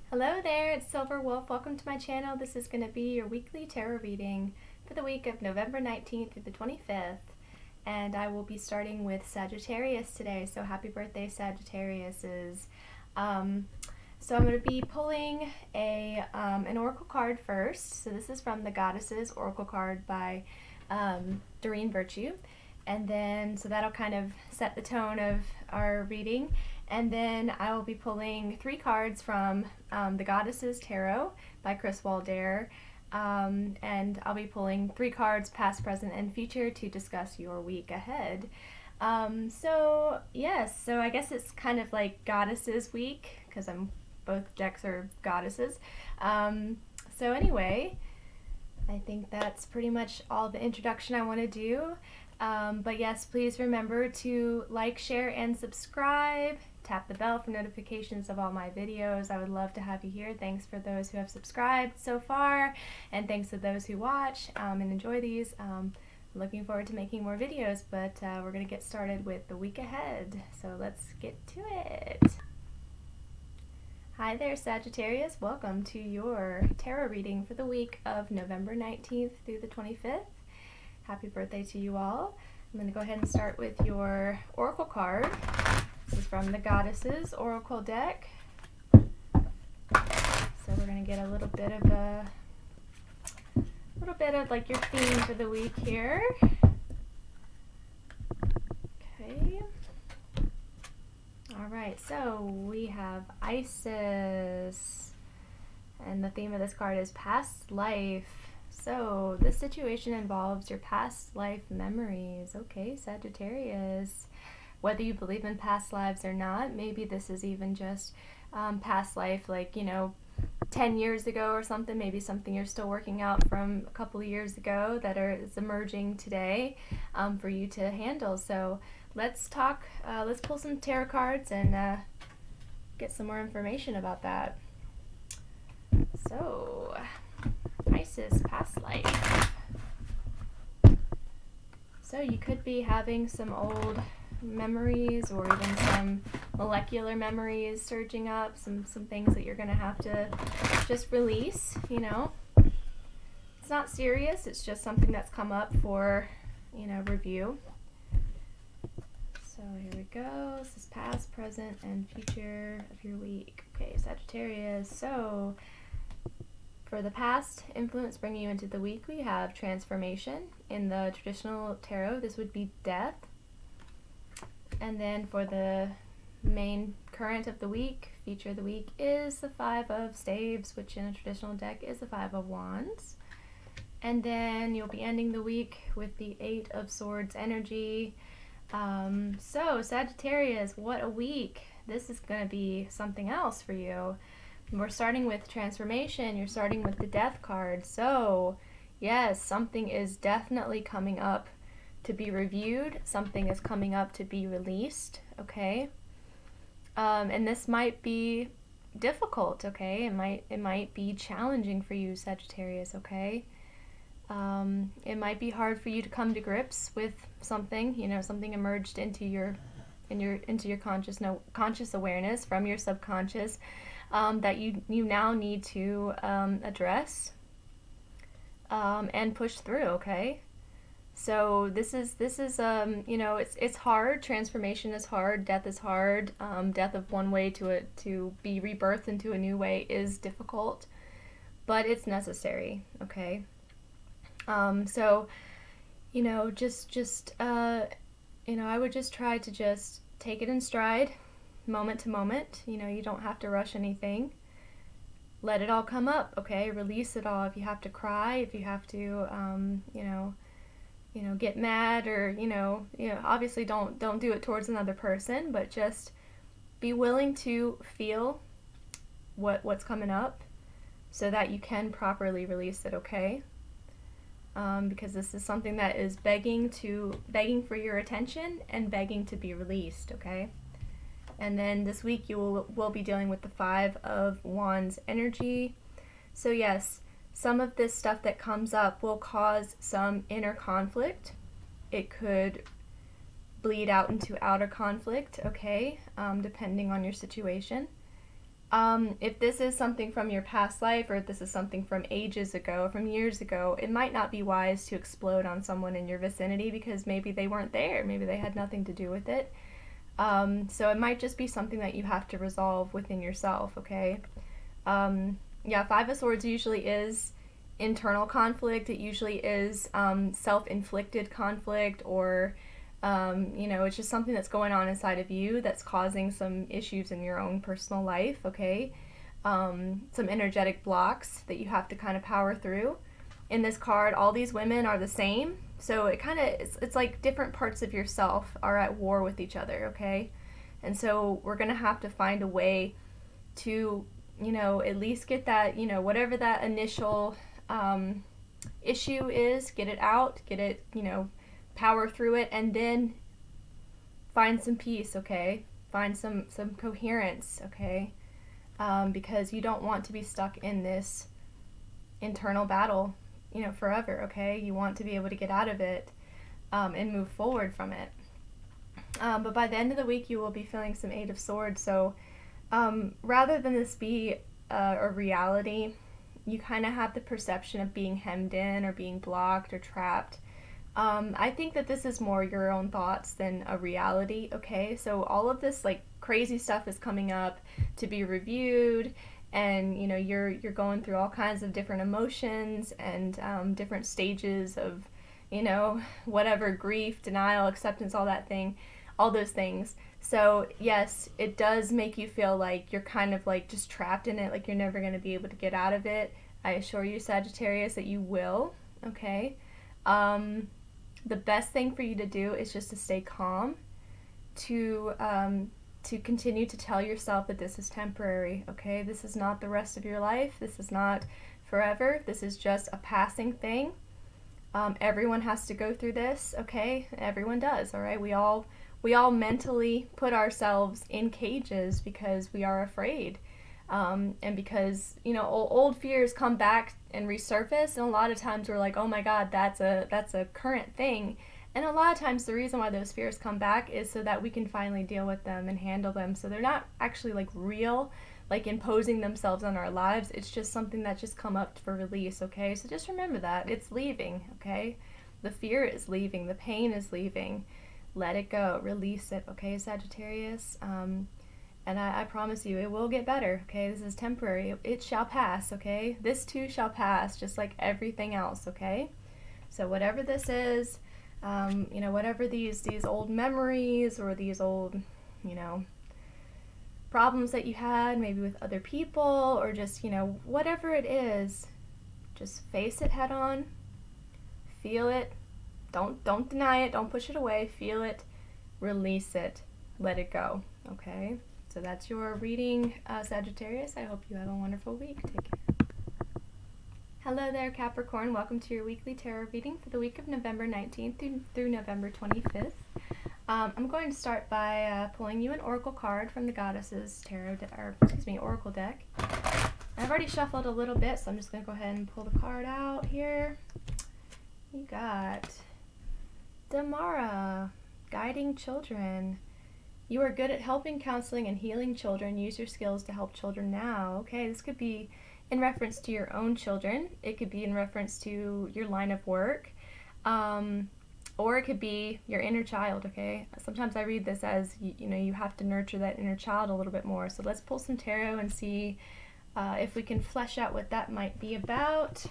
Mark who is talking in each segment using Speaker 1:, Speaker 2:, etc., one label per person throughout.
Speaker 1: Hello there, it's Silver Wolf. Welcome to my channel. This is going to be your weekly tarot reading for the week of November 19th through the 25th. And I will be starting with Sagittarius today, so happy birthday, Sagittariuses. So I'm going to be pulling an oracle card first. So this is from the Goddesses Oracle card by Doreen Virtue. And then, so that'll kind of set the tone of our reading. And then I will be pulling 3 cards from the Goddesses Tarot by Kris Waldherr. And I'll be pulling 3 cards past, present, and future to discuss your week ahead. So I guess it's kind of like Goddesses week because both decks are goddesses. So anyway, I think that's pretty much all the introduction I want to do. But yes, please remember to like, share, and subscribe. Tap the bell for notifications of all my videos. I would love to have you here. Thanks for those who have subscribed so far, and thanks to those who watch and enjoy these. Looking forward to making more videos, but we're going to get started with the week ahead. So let's get to it. Hi there, Sagittarius. Welcome to your tarot reading for the week of November 19th through the 25th. Happy birthday to you all. I'm going to go ahead and start with your oracle card. This is from the Goddesses Oracle deck. So we're going to get a little bit of like your theme for the week here. Okay. All right, so we have Isis, and the theme of this card is past life. So this situation involves your past life memories. Okay, Sagittarius. Whether you believe in past lives or not, maybe this is even just past life, like, 10 years ago or something, maybe something you're still working out from a couple of years ago that is emerging today for you to handle. So let's pull some tarot cards and get some more information about that. So, Isis, past life. So you could be having some old memories or even some molecular memories surging up, some things that you're going to have to just release, It's not serious, it's just something that's come up for, review. So here we go. This is past, present, and future of your week. Okay, Sagittarius. So for the past influence bringing you into the week, we have transformation. In the traditional tarot, this would be death. And then for the main current of the week, feature of the week, is the 5 of Staves, which in a traditional deck is the 5 of Wands. And then you'll be ending the week with the 8 of Swords energy. So Sagittarius, what a week. This is going to be something else for you. We're starting with transformation. You're starting with the death card. So yes, something is definitely coming up to be reviewed. Something is coming up to be released, okay? And this might be difficult, okay? It might be challenging for you, Sagittarius, okay? It might be hard for you to come to grips with something, something emerged into your conscious awareness from your subconscious that you now need to address and push through, okay? So this is it's hard. Transformation is hard. Death is hard. Death of one way to be rebirthed into a new way is difficult, but it's necessary. Okay. So I would just try to just take it in stride, moment to moment. You don't have to rush anything. Let it all come up. Okay. Release it all. If you have to cry, if you have to, get mad or, obviously don't do it towards another person, but just be willing to feel what's coming up so that you can properly release it, okay? Because this is something that is begging for your attention and begging to be released, okay? And then this week you will be dealing with the 5 of Wands energy. So yes, some of this stuff that comes up will cause some inner conflict. It could bleed out into outer conflict, okay, depending on your situation. If this is something from your past life, or if this is something from ages ago, from years ago, it might not be wise to explode on someone in your vicinity because maybe they weren't there. Maybe they had nothing to do with it. So it might just be something that you have to resolve within yourself, okay? Yeah, Five of Swords usually is internal conflict. It usually is self-inflicted conflict, or it's just something that's going on inside of you that's causing some issues in your own personal life, okay? Some energetic blocks that you have to kind of power through. In this card, all these women are the same, so it's like different parts of yourself are at war with each other, okay? And so we're gonna have to find a way to, at least get that, whatever that initial issue is, get it out, get it, power through it, and then find some peace, okay? Find some coherence, okay? Because you don't want to be stuck in this internal battle, forever, okay? You want to be able to get out of it and move forward from it. But by the end of the week, you will be feeling some Eight of Swords, so rather than this be a reality, you kind of have the perception of being hemmed in or being blocked or trapped. I think that this is more your own thoughts than a reality, okay? So all of this like crazy stuff is coming up to be reviewed, and you're going through all kinds of different emotions and different stages of whatever, grief, denial, acceptance, all those things. So yes, it does make you feel like you're kind of like just trapped in it, like you're never going to be able to get out of it. I assure you, Sagittarius, that you will, okay? The best thing for you to do is just to stay calm, to continue to tell yourself that this is temporary, okay? This is not the rest of your life. This is not forever. This is just a passing thing. Everyone has to go through this, okay? Everyone does, all right? We all mentally put ourselves in cages because we are afraid. And because, old fears come back and resurface, and a lot of times we're like, oh my God, that's a current thing. And a lot of times the reason why those fears come back is so that we can finally deal with them and handle them. So they're not actually like real, like imposing themselves on our lives. It's just something that just come up for release, okay? So just remember that. It's leaving, okay? The fear is leaving. The pain is leaving. Let it go. Release it, okay, Sagittarius? And I promise you, it will get better, okay? This is temporary. It shall pass, okay? This too shall pass, just like everything else, okay? So whatever this is, whatever these old memories or these old, problems that you had, maybe with other people, or just, whatever it is, just face it head on, feel it, don't deny it, don't push it away, feel it, release it, let it go, okay? So that's your reading, Sagittarius. I hope you have a wonderful week. Take care. Hello there, Capricorn. Welcome to your weekly tarot reading for the week of November 19th through November 25th. I'm going to start by pulling you an oracle card from the Goddesses Oracle deck. I've already shuffled a little bit, so I'm just going to go ahead and pull the card out here. You got Damara, guiding children. You are good at helping, counseling, and healing children. Use your skills to help children now. Okay, this could be in reference to your own children. It could be in reference to your line of work. Or it could be your inner child, okay? Sometimes I read this as, you have to nurture that inner child a little bit more. So let's pull some tarot and see if we can flesh out what that might be about.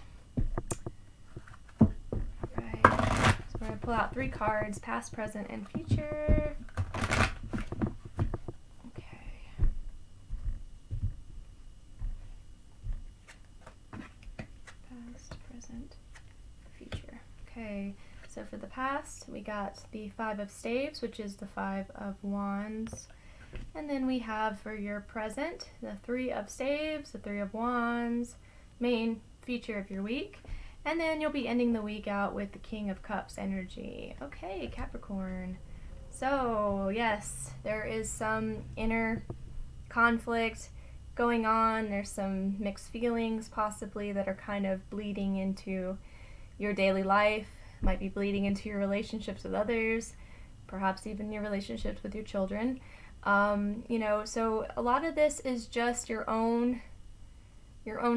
Speaker 1: Right. So we're going to pull out 3 cards, past, present, and future. Okay, so for the past, we got the 5 of Staves, which is the 5 of Wands. And then we have for your present, the 3 of Staves, the 3 of Wands, main feature of your week. And then you'll be ending the week out with the King of Cups energy. Okay, Capricorn. So, yes, there is some inner conflict going on. There's some mixed feelings possibly that are kind of bleeding into your daily life, might be bleeding into your relationships with others, perhaps even your relationships with your children. So a lot of this is just your own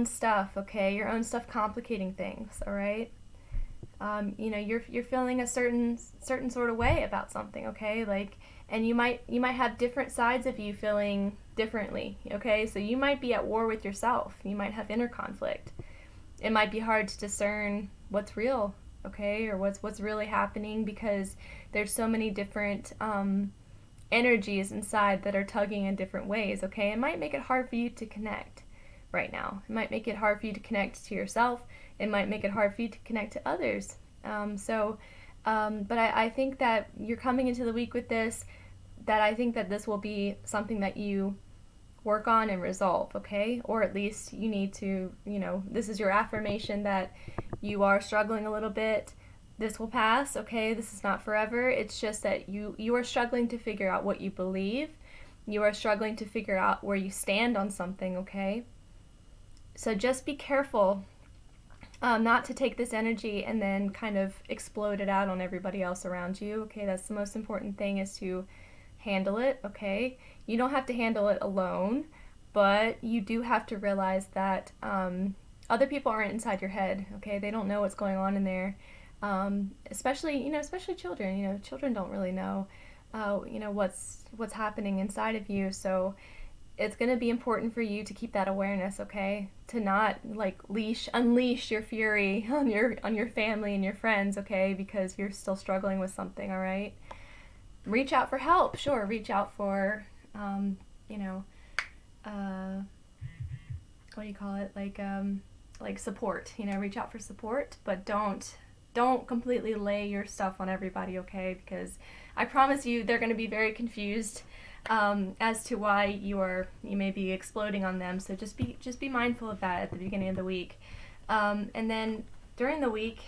Speaker 1: stuff, okay? Your own stuff complicating things, all right? You're feeling a certain sort of way about something, okay? Like, and you might have different sides of you feeling differently, okay? So you might be at war with yourself. You might have inner conflict. It might be hard to discern what's real, okay, or what's really happening, because there's so many different energies inside that are tugging in different ways, okay? It might make it hard for you to connect right now. It might make it hard for you to connect to yourself. It might make it hard for you to connect to others. But I think that you're coming into the week with this, that I think that this will be something that you work on and resolve, okay? Or at least you need to, this is your affirmation that you are struggling a little bit. This will pass, okay? This is not forever. It's just that you are struggling to figure out what you believe. You are struggling to figure out where you stand on something, okay? So just be careful not to take this energy and then kind of explode it out on everybody else around you, okay? That's the most important thing, is to handle it, okay? You don't have to handle it alone, but you do have to realize that other people aren't inside your head, okay? They don't know what's going on in there, especially children. Children don't really know, what's happening inside of you. So it's going to be important for you to keep that awareness, okay? To not unleash your fury on your family and your friends, okay? Because you're still struggling with something, all right? Reach out for help, sure. Reach out for, what do you call it? Like support. Reach out for support, but don't completely lay your stuff on everybody, okay? Because I promise you, they're going to be very confused as to why you may be exploding on them. So just be mindful of that at the beginning of the week, and then during the week,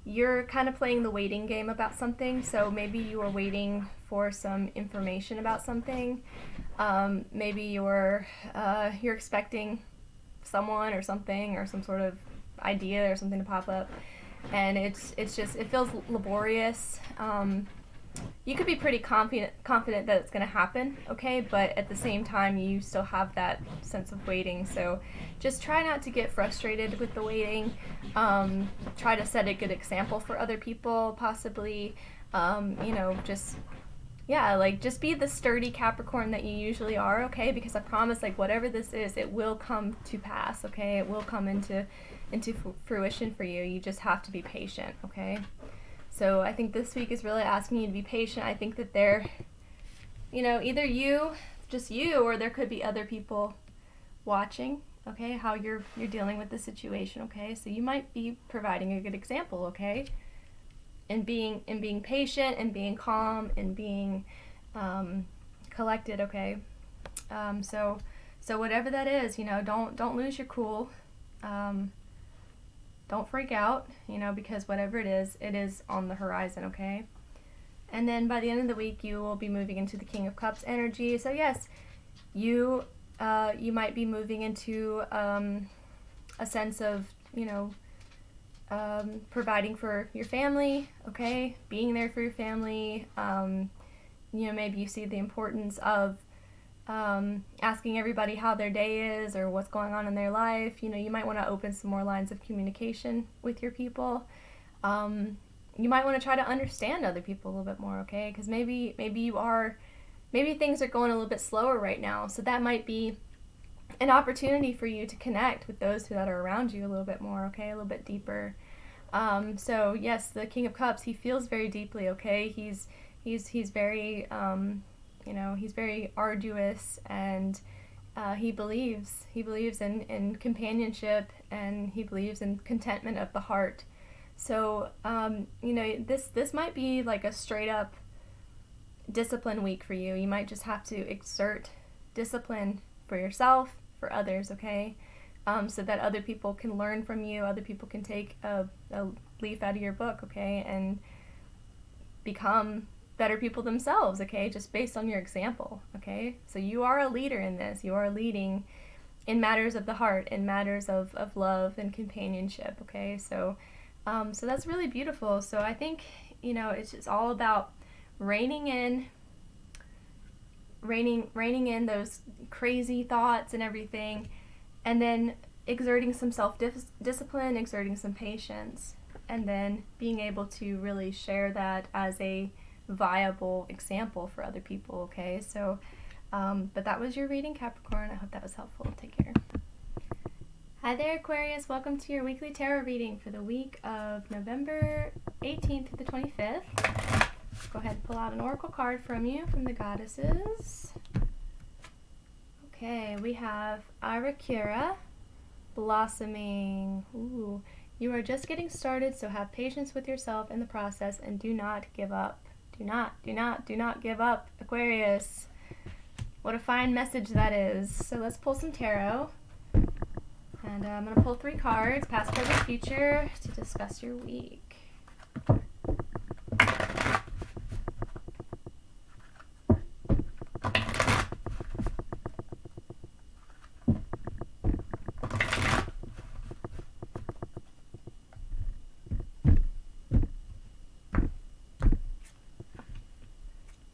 Speaker 1: you're kind of playing the waiting game about something. So maybe you are waiting for some information about something. Maybe you're expecting someone or something, or some sort of idea or something to pop up, and it feels laborious. You could be pretty confident that it's going to happen, okay? But at the same time, you still have that sense of waiting. So just try not to get frustrated with the waiting. Try to set a good example for other people, possibly. Just be the sturdy Capricorn that you usually are, okay? Because I promise, whatever this is, it will come to pass, okay? It will come into fruition for you. You just have to be patient, okay? So I think this week is really asking you to be patient. I think that they're, either just you, or there could be other people watching, okay, how you're dealing with the situation, okay? So you might be providing a good example, okay? And being patient, and being calm, and being collected, okay? So whatever that is, don't lose your cool. Don't freak out, because whatever it is on the horizon, okay? And then by the end of the week, you will be moving into the King of Cups energy. So yes, you might be moving into a sense of, providing for your family, okay? Being there for your family. Maybe you see the importance of asking everybody how their day is, or what's going on in their life. You might want to open some more lines of communication with your people. You might want to try to understand other people a little bit more, okay? Because maybe things are going a little bit slower right now, so that might be an opportunity for you to connect with those that are around you a little bit more, okay? A little bit deeper. So yes, the King of Cups, he feels very deeply, okay? He's very he's very arduous, and he believes in companionship, and he believes in contentment of the heart. So this might be like a straight up discipline week for you. You might just have to exert discipline for yourself, for others, okay? So that other people can learn from you, other people can take a leaf out of your book, okay, and become better people themselves, okay, just based on your example, okay? So you are a leader in this. You are leading in matters of the heart, in matters of love and companionship, okay? So that's really beautiful. So I think, it's just all about reining in reining in those crazy thoughts and everything, and then exerting some self-discipline, exerting some patience, and then being able to really share that as a viable example for other people, okay? So, but that was your reading, Capricorn. I hope that was helpful. Take care. Hi there, Aquarius. Welcome to your weekly tarot reading for the week of November 18th to the 25th. Go ahead and pull out an oracle card from you, from the goddesses. Okay, we have Arakira, blossoming. Ooh, you are just getting started, so have patience with yourself in the process and do not give up. Do not give up, Aquarius. What a fine message that is. So let's pull some tarot. And I'm going to pull 3 cards, past, present, future, to discuss your week.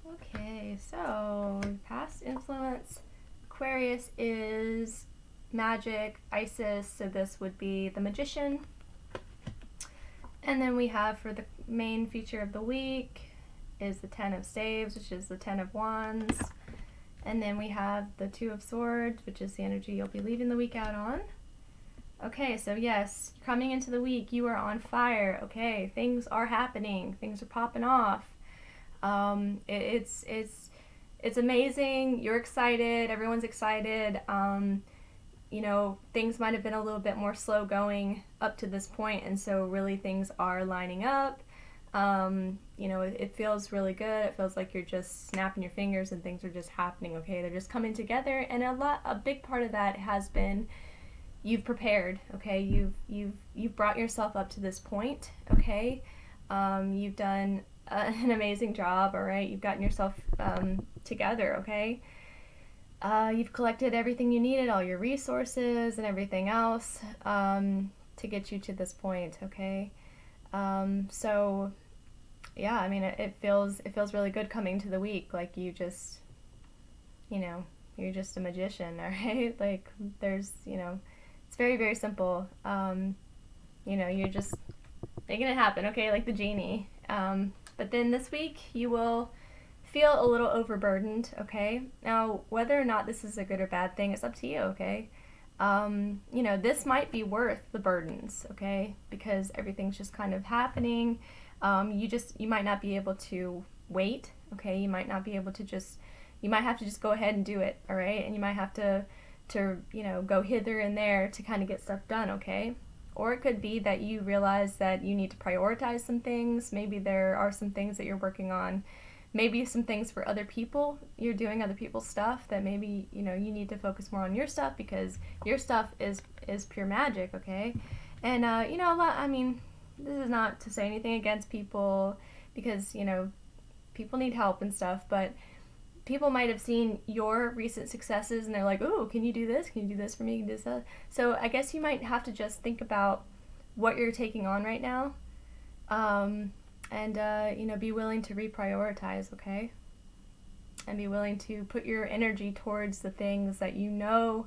Speaker 1: Okay, so past influence, Aquarius is magic, Isis, so this would be the Magician. And then we have, for the main feature of the week, is the 10 of Staves, which is the 10 of Wands. And then we have the 2 of Swords, which is the energy you'll be leaving the week out on. Okay, so yes, coming into the week, you are on fire, okay? Things are happening, things are popping off. It's amazing, you're excited, everyone's excited. You know, things might have been a little bit more slow going up to this point, and so really things are lining up. You know, it feels really good. It feels like you're just snapping your fingers and things are just happening, okay? They're just coming together, and a big part of that has been you've prepared, okay? You've brought yourself up to this point, okay? You've done an amazing job, all right? You've gotten yourself together, okay? You've collected everything you needed, all your resources and everything else, to get you to this point, okay? So, yeah, I mean, it feels really good coming to the week, like you just, you know, you're just a magician, all right? Like, there's, you know, it's very, very simple. You know, you're just making it happen, okay? Like the genie. But then this week, you will feel a little overburdened, okay? Now, whether or not this is a good or bad thing, it's up to you, okay? You know, this might be worth the burdens, okay? Because everything's just kind of happening. You might not be able to wait, okay? You might not be able to you might have to just go ahead and do it, all right? And you might have to you know, go hither and there to kind of get stuff done, okay? Or it could be that you realize that you need to prioritize some things. Maybe there are some things that you're working on. Maybe some things for other people. You're doing other people's stuff that maybe, you know, you need to focus more on your stuff because your stuff is pure magic, okay? And, you know, I mean, this is not to say anything against people because, you know, people need help and stuff, but people might have seen your recent successes and they're like, ooh, can you do this? Can you do this for me? Can you do this? So I guess you might have to just think about what you're taking on right now. And, you know, be willing to reprioritize, okay? And be willing to put your energy towards the things that you know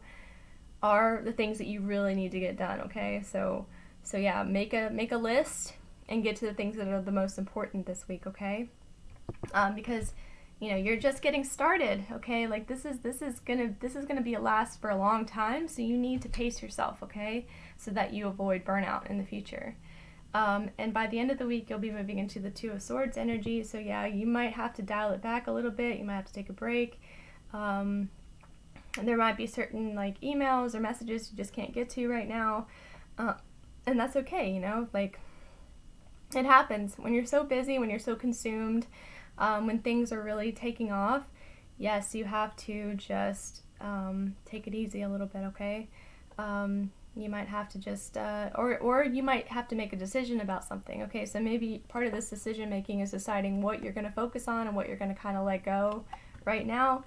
Speaker 1: are the things that you really need to get done, okay? So yeah, make a list and get to the things that are the most important this week, okay? Because, you know, you're just getting started, okay? Like this is gonna be a last for a long time, so you need to pace yourself, okay? So that you avoid burnout in the future. And by the end of the week, you'll be moving into the 2 of Swords energy. So yeah, you might have to dial it back a little bit. You might have to take a break. And there might be certain like emails or messages you just can't get to right now. And that's okay, you know, like it happens when you're so busy, when you're so consumed, when things are really taking off. Yes, you have to just take it easy a little bit, okay? You might have to just, or you might have to make a decision about something, okay? So maybe part of this decision making is deciding what you're going to focus on and what you're going to kind of let go right now,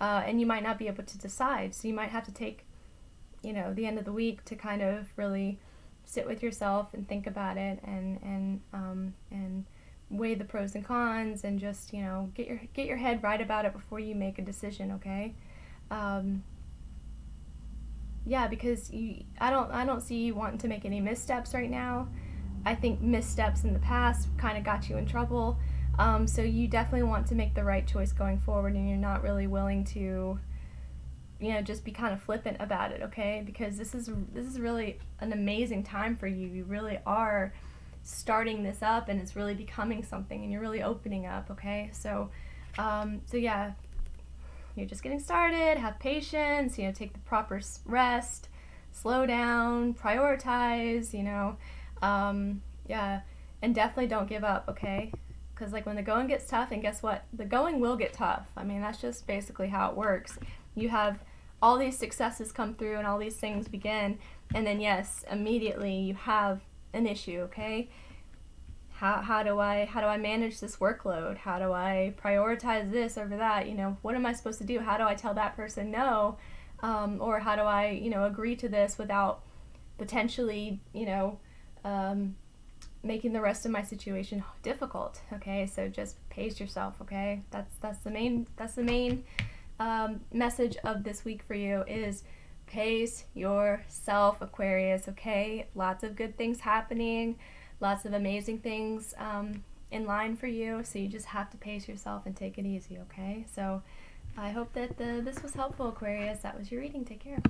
Speaker 1: and you might not be able to decide. So you might have to take, you know, the end of the week to kind of really sit with yourself and think about it and weigh the pros and cons and just, you know, get your head right about it before you make a decision, okay? Yeah, because I don't see you wanting to make any missteps right now. I think missteps in the past kind of got you in trouble. So you definitely want to make the right choice going forward, and you're not really willing to, you know, just be kind of flippant about it, okay? Because this is really an amazing time for you. You really are starting this up, and it's really becoming something, and you're really opening up, okay? So yeah, you're just getting started. Have patience, you know, take the proper rest, slow down, prioritize, you know, yeah, and definitely don't give up, okay? Because like when the going gets tough, and guess what? The going will get tough. I mean, that's just basically how it works. You have all these successes come through and all these things begin, and then yes, immediately you have an issue, okay? How do I manage this workload? How do I prioritize this over that? You know, what am I supposed to do? How do I tell that person no? Or how do I, you know, agree to this without potentially, you know, making the rest of my situation difficult, okay? So just pace yourself, okay? That's the main message of this week for you is pace yourself, Aquarius, okay? Lots of good things happening, lots of amazing things in line for you, so you just have to pace yourself and take it easy, okay? So I hope that this was helpful, Aquarius. That was your reading. Take care.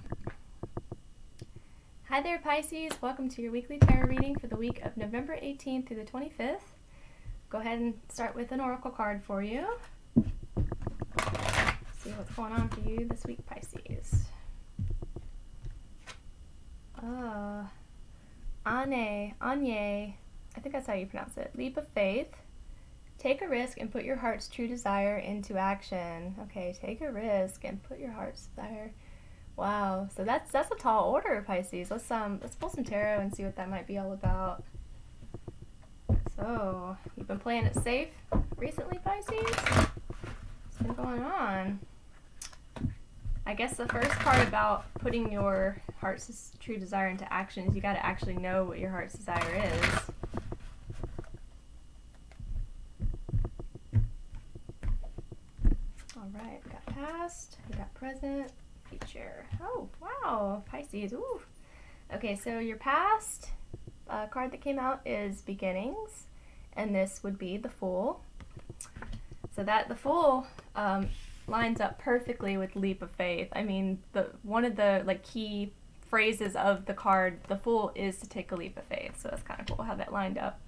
Speaker 1: Hi there, Pisces. Welcome to your weekly tarot reading for the week of November 18th through the 25th. Go ahead and start with an oracle card for you. See what's going on for you this week, Pisces. Anye, I think that's how you pronounce it. Leap of faith. Take a risk and put your heart's true desire into action. Okay, take a risk and put your heart's desire. Wow, so that's a tall order, Pisces. Let's pull some tarot and see what that might be all about. So, you've been playing it safe recently, Pisces? What's been going on? I guess the first part about putting your heart's true desire into action is you got to actually know what your heart's desire is. All right, we got past, we got present, future. Oh, wow, Pisces. Ooh. Okay, so your past card that came out is beginnings, and this would be the Fool. So that the Fool lines up perfectly with leap of faith. I mean, one of the like key phrases of the card, the Fool, is to take a leap of faith. So that's kind of cool how that lined up.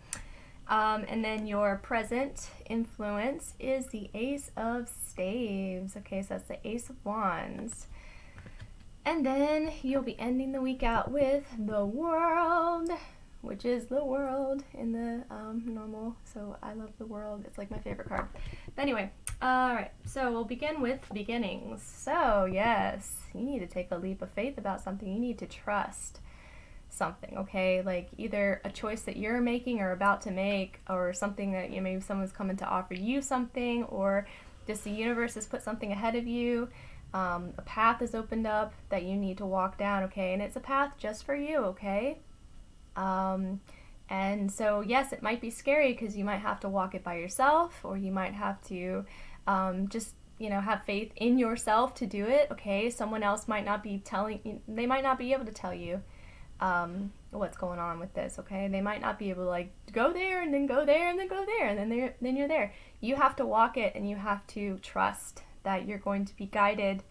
Speaker 1: And then your present influence is the Ace of Staves. Okay, so that's the Ace of Wands. And then you'll be ending the week out with the World, which is the World in the normal. So I love the World. It's like my favorite card. But anyway, all right. So we'll begin with beginnings. So yes, you need to take a leap of faith about something. You need to trust something, okay? Like either a choice that you're making or about to make, or something that, you know, maybe someone's coming to offer you something, or just the universe has put something ahead of you. A path is opened up that you need to walk down, okay? And it's a path just for you, okay? And so yes, it might be scary because you might have to walk it by yourself, or you might have to just, you know, have faith in yourself to do it, okay? Someone else might not be they might not be able to tell you what's going on with this, okay? They might not be able to like go there and then go there and then go there and then you're there. You have to walk it, and you have to trust that you're going to be guided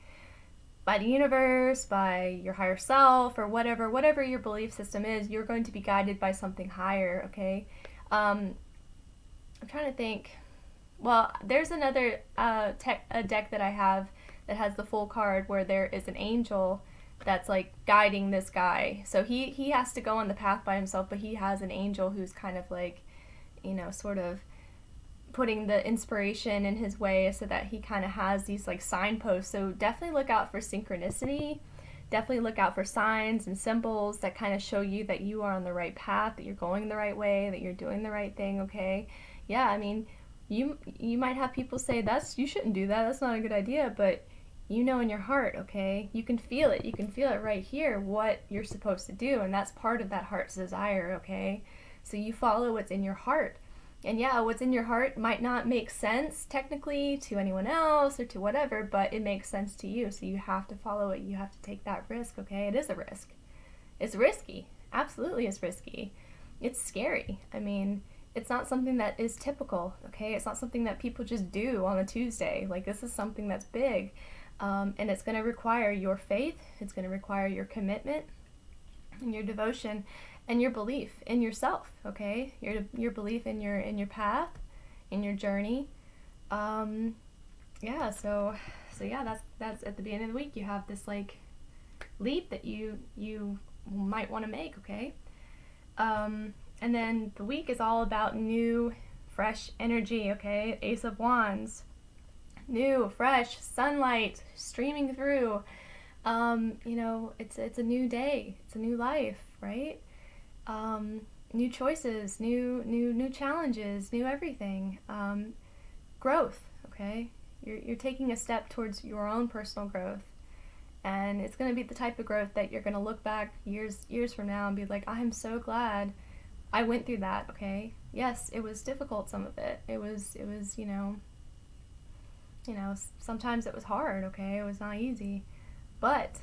Speaker 1: by the universe, by your higher self, or whatever your belief system is. You're going to be guided by something higher, okay? I'm trying to think. Well, there's another a deck that I have that has the Full card where there is an angel that's like guiding this guy. So he has to go on the path by himself, but he has an angel who's kind of like, you know, sort of putting the inspiration in his way so that he kind of has these like signposts. So definitely look out for synchronicity. Definitely look out for signs and symbols that kind of show you that you are on the right path, that you're going the right way, that you're doing the right thing, okay? Yeah, I mean, you might have people say, you shouldn't do that, that's not a good idea, but you know in your heart, okay? You can feel it. You can feel it right here, what you're supposed to do, and that's part of that heart's desire, okay? So you follow what's in your heart. And yeah, what's in your heart might not make sense technically to anyone else or to whatever, but it makes sense to you. So you have to follow it. You have to take that risk, okay? It is a risk. It's risky. Absolutely it's risky. It's scary. I mean, it's not something that is typical, okay? It's not something that people just do on a Tuesday. Like, this is something that's big. And it's going to require your faith. It's going to require your commitment and your devotion and your belief in yourself, okay? Your belief in your path, in your journey. Yeah, so yeah, that's at the beginning of the week. You have this like leap that you might want to make, okay? And then the week is all about new, fresh energy, okay? Ace of Wands. New, fresh, sunlight streaming through. It's a new day. It's a new life, right? New choices, new challenges, new everything. Growth, okay? You're taking a step towards your own personal growth. And it's going to be the type of growth that you're going to look back years from now and be like, I'm so glad I went through that, okay? Yes, it was difficult, some of it. It was, sometimes it was hard, okay? It was not easy. But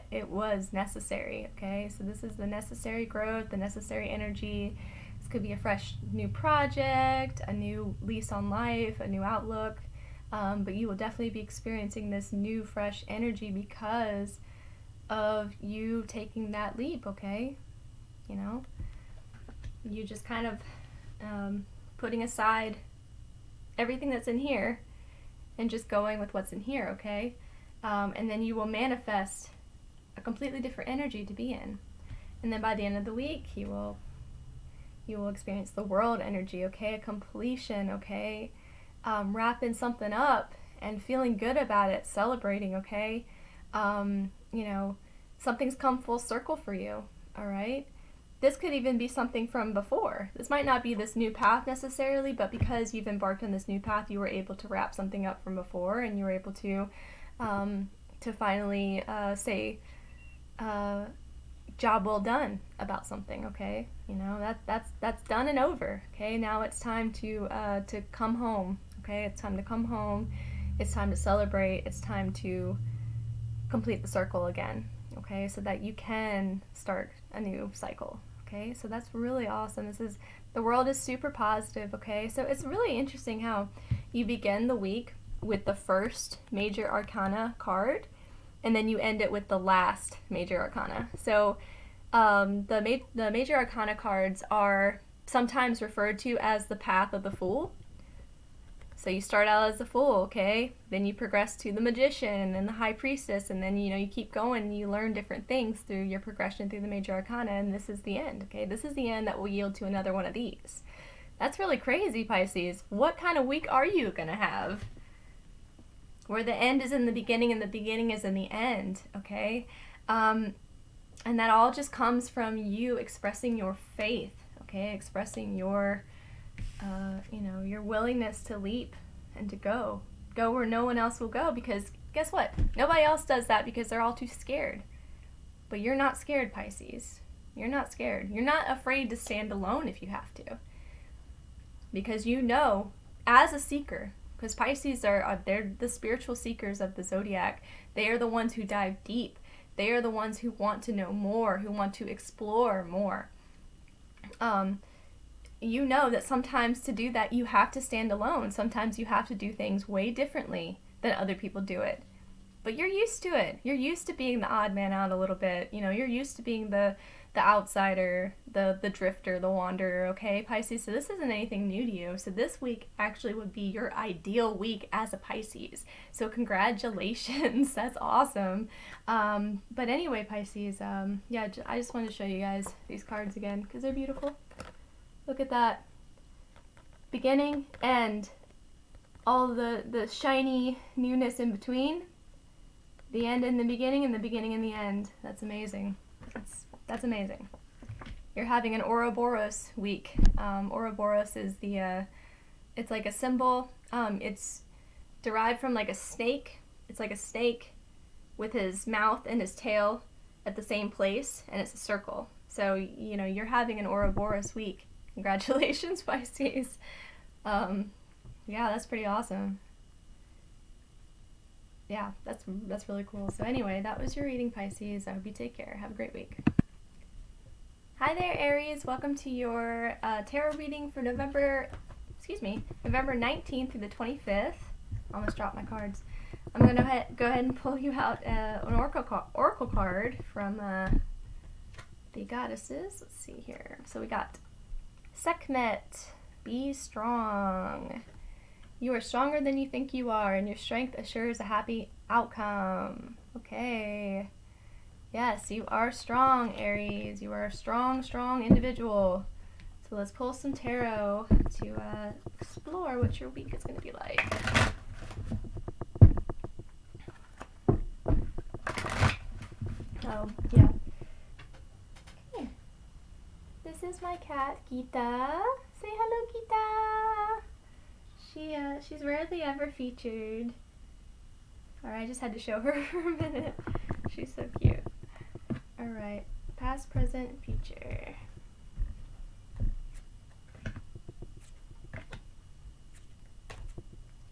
Speaker 1: it was necessary, okay? So this is the necessary growth, the necessary energy. This could be a fresh new project, a new lease on life, a new outlook. But you will definitely be experiencing this new, fresh energy because of you taking that leap, okay? You just kind of putting aside everything that's in here and just going with what's in here, okay? And then you will manifest a completely different energy to be in. And then by the end of the week, you will experience the world energy, okay? A completion, okay? Wrapping something up and feeling good about it, celebrating, okay? Something's come full circle for you, all right? This could even be something from before. This might not be this new path necessarily, but because you've embarked on this new path, you were able to wrap something up from before, and you were able to finally say, job well done about something, okay? That's done and over, okay? Now it's time to come home, okay? It's time to come home. It's time to celebrate. It's time to complete the circle again, okay? So that you can start a new cycle, okay? So that's really awesome. The world is super positive, okay? So it's really interesting how you begin the week with the first major arcana card, and then you end it with the last major arcana. So the major arcana cards are sometimes referred to as the path of the fool. So you start out as the fool, okay? Then you progress to the magician and the high priestess, and then you keep going and you learn different things through your progression through the major arcana, and this is the end, okay? This is the end that will yield to another one of these. That's really crazy, Pisces. What kind of week are you gonna have? Where the end is in the beginning and the beginning is in the end, okay? And that all just comes from you expressing your faith, okay? Expressing your, your willingness to leap and to go where no one else will go, because guess what? Nobody else does that because they're all too scared. But you're not scared, Pisces. You're not scared. You're not afraid to stand alone if you have to. Because as a seeker, because Pisces they're the spiritual seekers of the zodiac. They are the ones who dive deep. They are the ones who want to know more, who want to explore more. That sometimes to do that, you have to stand alone. Sometimes you have to do things way differently than other people do it. But you're used to it. You're used to being the odd man out a little bit. You're used to being the outsider, the drifter, the wanderer, okay, Pisces? So this isn't anything new to you. So this week actually would be your ideal week as a Pisces. So congratulations. That's awesome. But anyway, Pisces, I just wanted to show you guys these cards again because they're beautiful. Look at that. Beginning, end. All the shiny newness in between. The end and the beginning and the end. That's amazing. That's amazing. You're having an Ouroboros week. Ouroboros is it's like a symbol. It's derived from like a snake. It's like a snake with his mouth and his tail at the same place, and it's a circle. So, you're having an Ouroboros week Congratulations, Pisces. Yeah, that's pretty awesome. Yeah, that's really cool. So anyway, that was your reading, Pisces. I hope you take care. Have a great week. Hi there, Aries. Welcome to your tarot reading for November 19th through the 25th. Almost dropped my cards. I'm going to go ahead and pull you out an oracle card from the goddesses. Let's see here. So we got Sekhmet. Be strong. You are stronger than you think you are, and your strength assures a happy outcome. Okay. Yes, you are strong, Aries. You are a strong, strong individual. So let's pull some tarot to explore what your week is going to be like. Oh, yeah. Okay. This is my cat, Gita. Say hello, Gita. She's rarely ever featured. Alright, I just had to show her for a minute. She's so cute. Alright, past, present, future.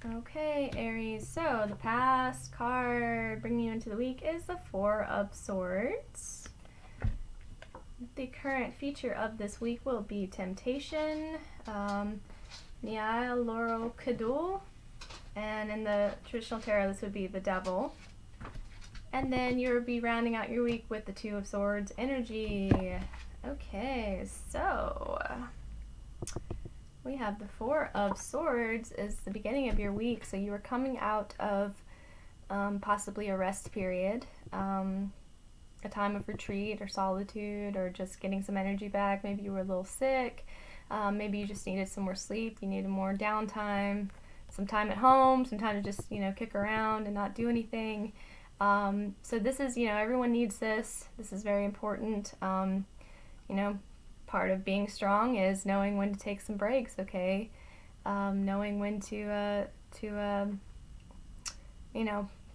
Speaker 1: Okay, Aries, so the past card bringing you into the week is the Four of Swords. The current feature of this week will be temptation, Niall Laurel Kadul, and in the traditional tarot this would be the Devil. And then you'll be rounding out your week with the Two of Swords energy. Okay, so we have the Four of Swords is the beginning of your week, so you are coming out of possibly a rest period, a time of retreat or solitude, or just getting some energy back. Maybe you were a little sick, maybe you just needed some more sleep, you needed more downtime, some time at home, some time to just, kick around and not do anything. So this is, everyone needs this. This is very important. Part of being strong is knowing when to take some breaks, okay? Knowing when to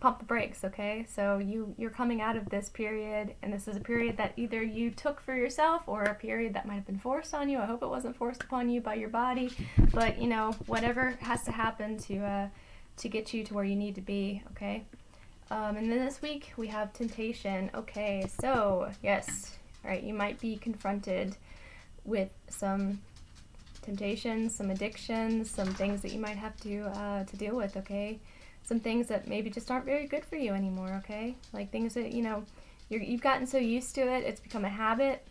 Speaker 1: pump the brakes, okay? So you're coming out of this period, and this is a period that either you took for yourself or a period that might have been forced on you. I hope it wasn't forced upon you by your body, but whatever has to happen to get you to where you need to be, okay? And then this week we have temptation. Okay, so yes, all right, you might be confronted with some temptations, some addictions, some things that you might have to deal with, okay? Some things that maybe just aren't very good for you anymore, okay? Like things that, you've gotten so used to it, it's become a habit.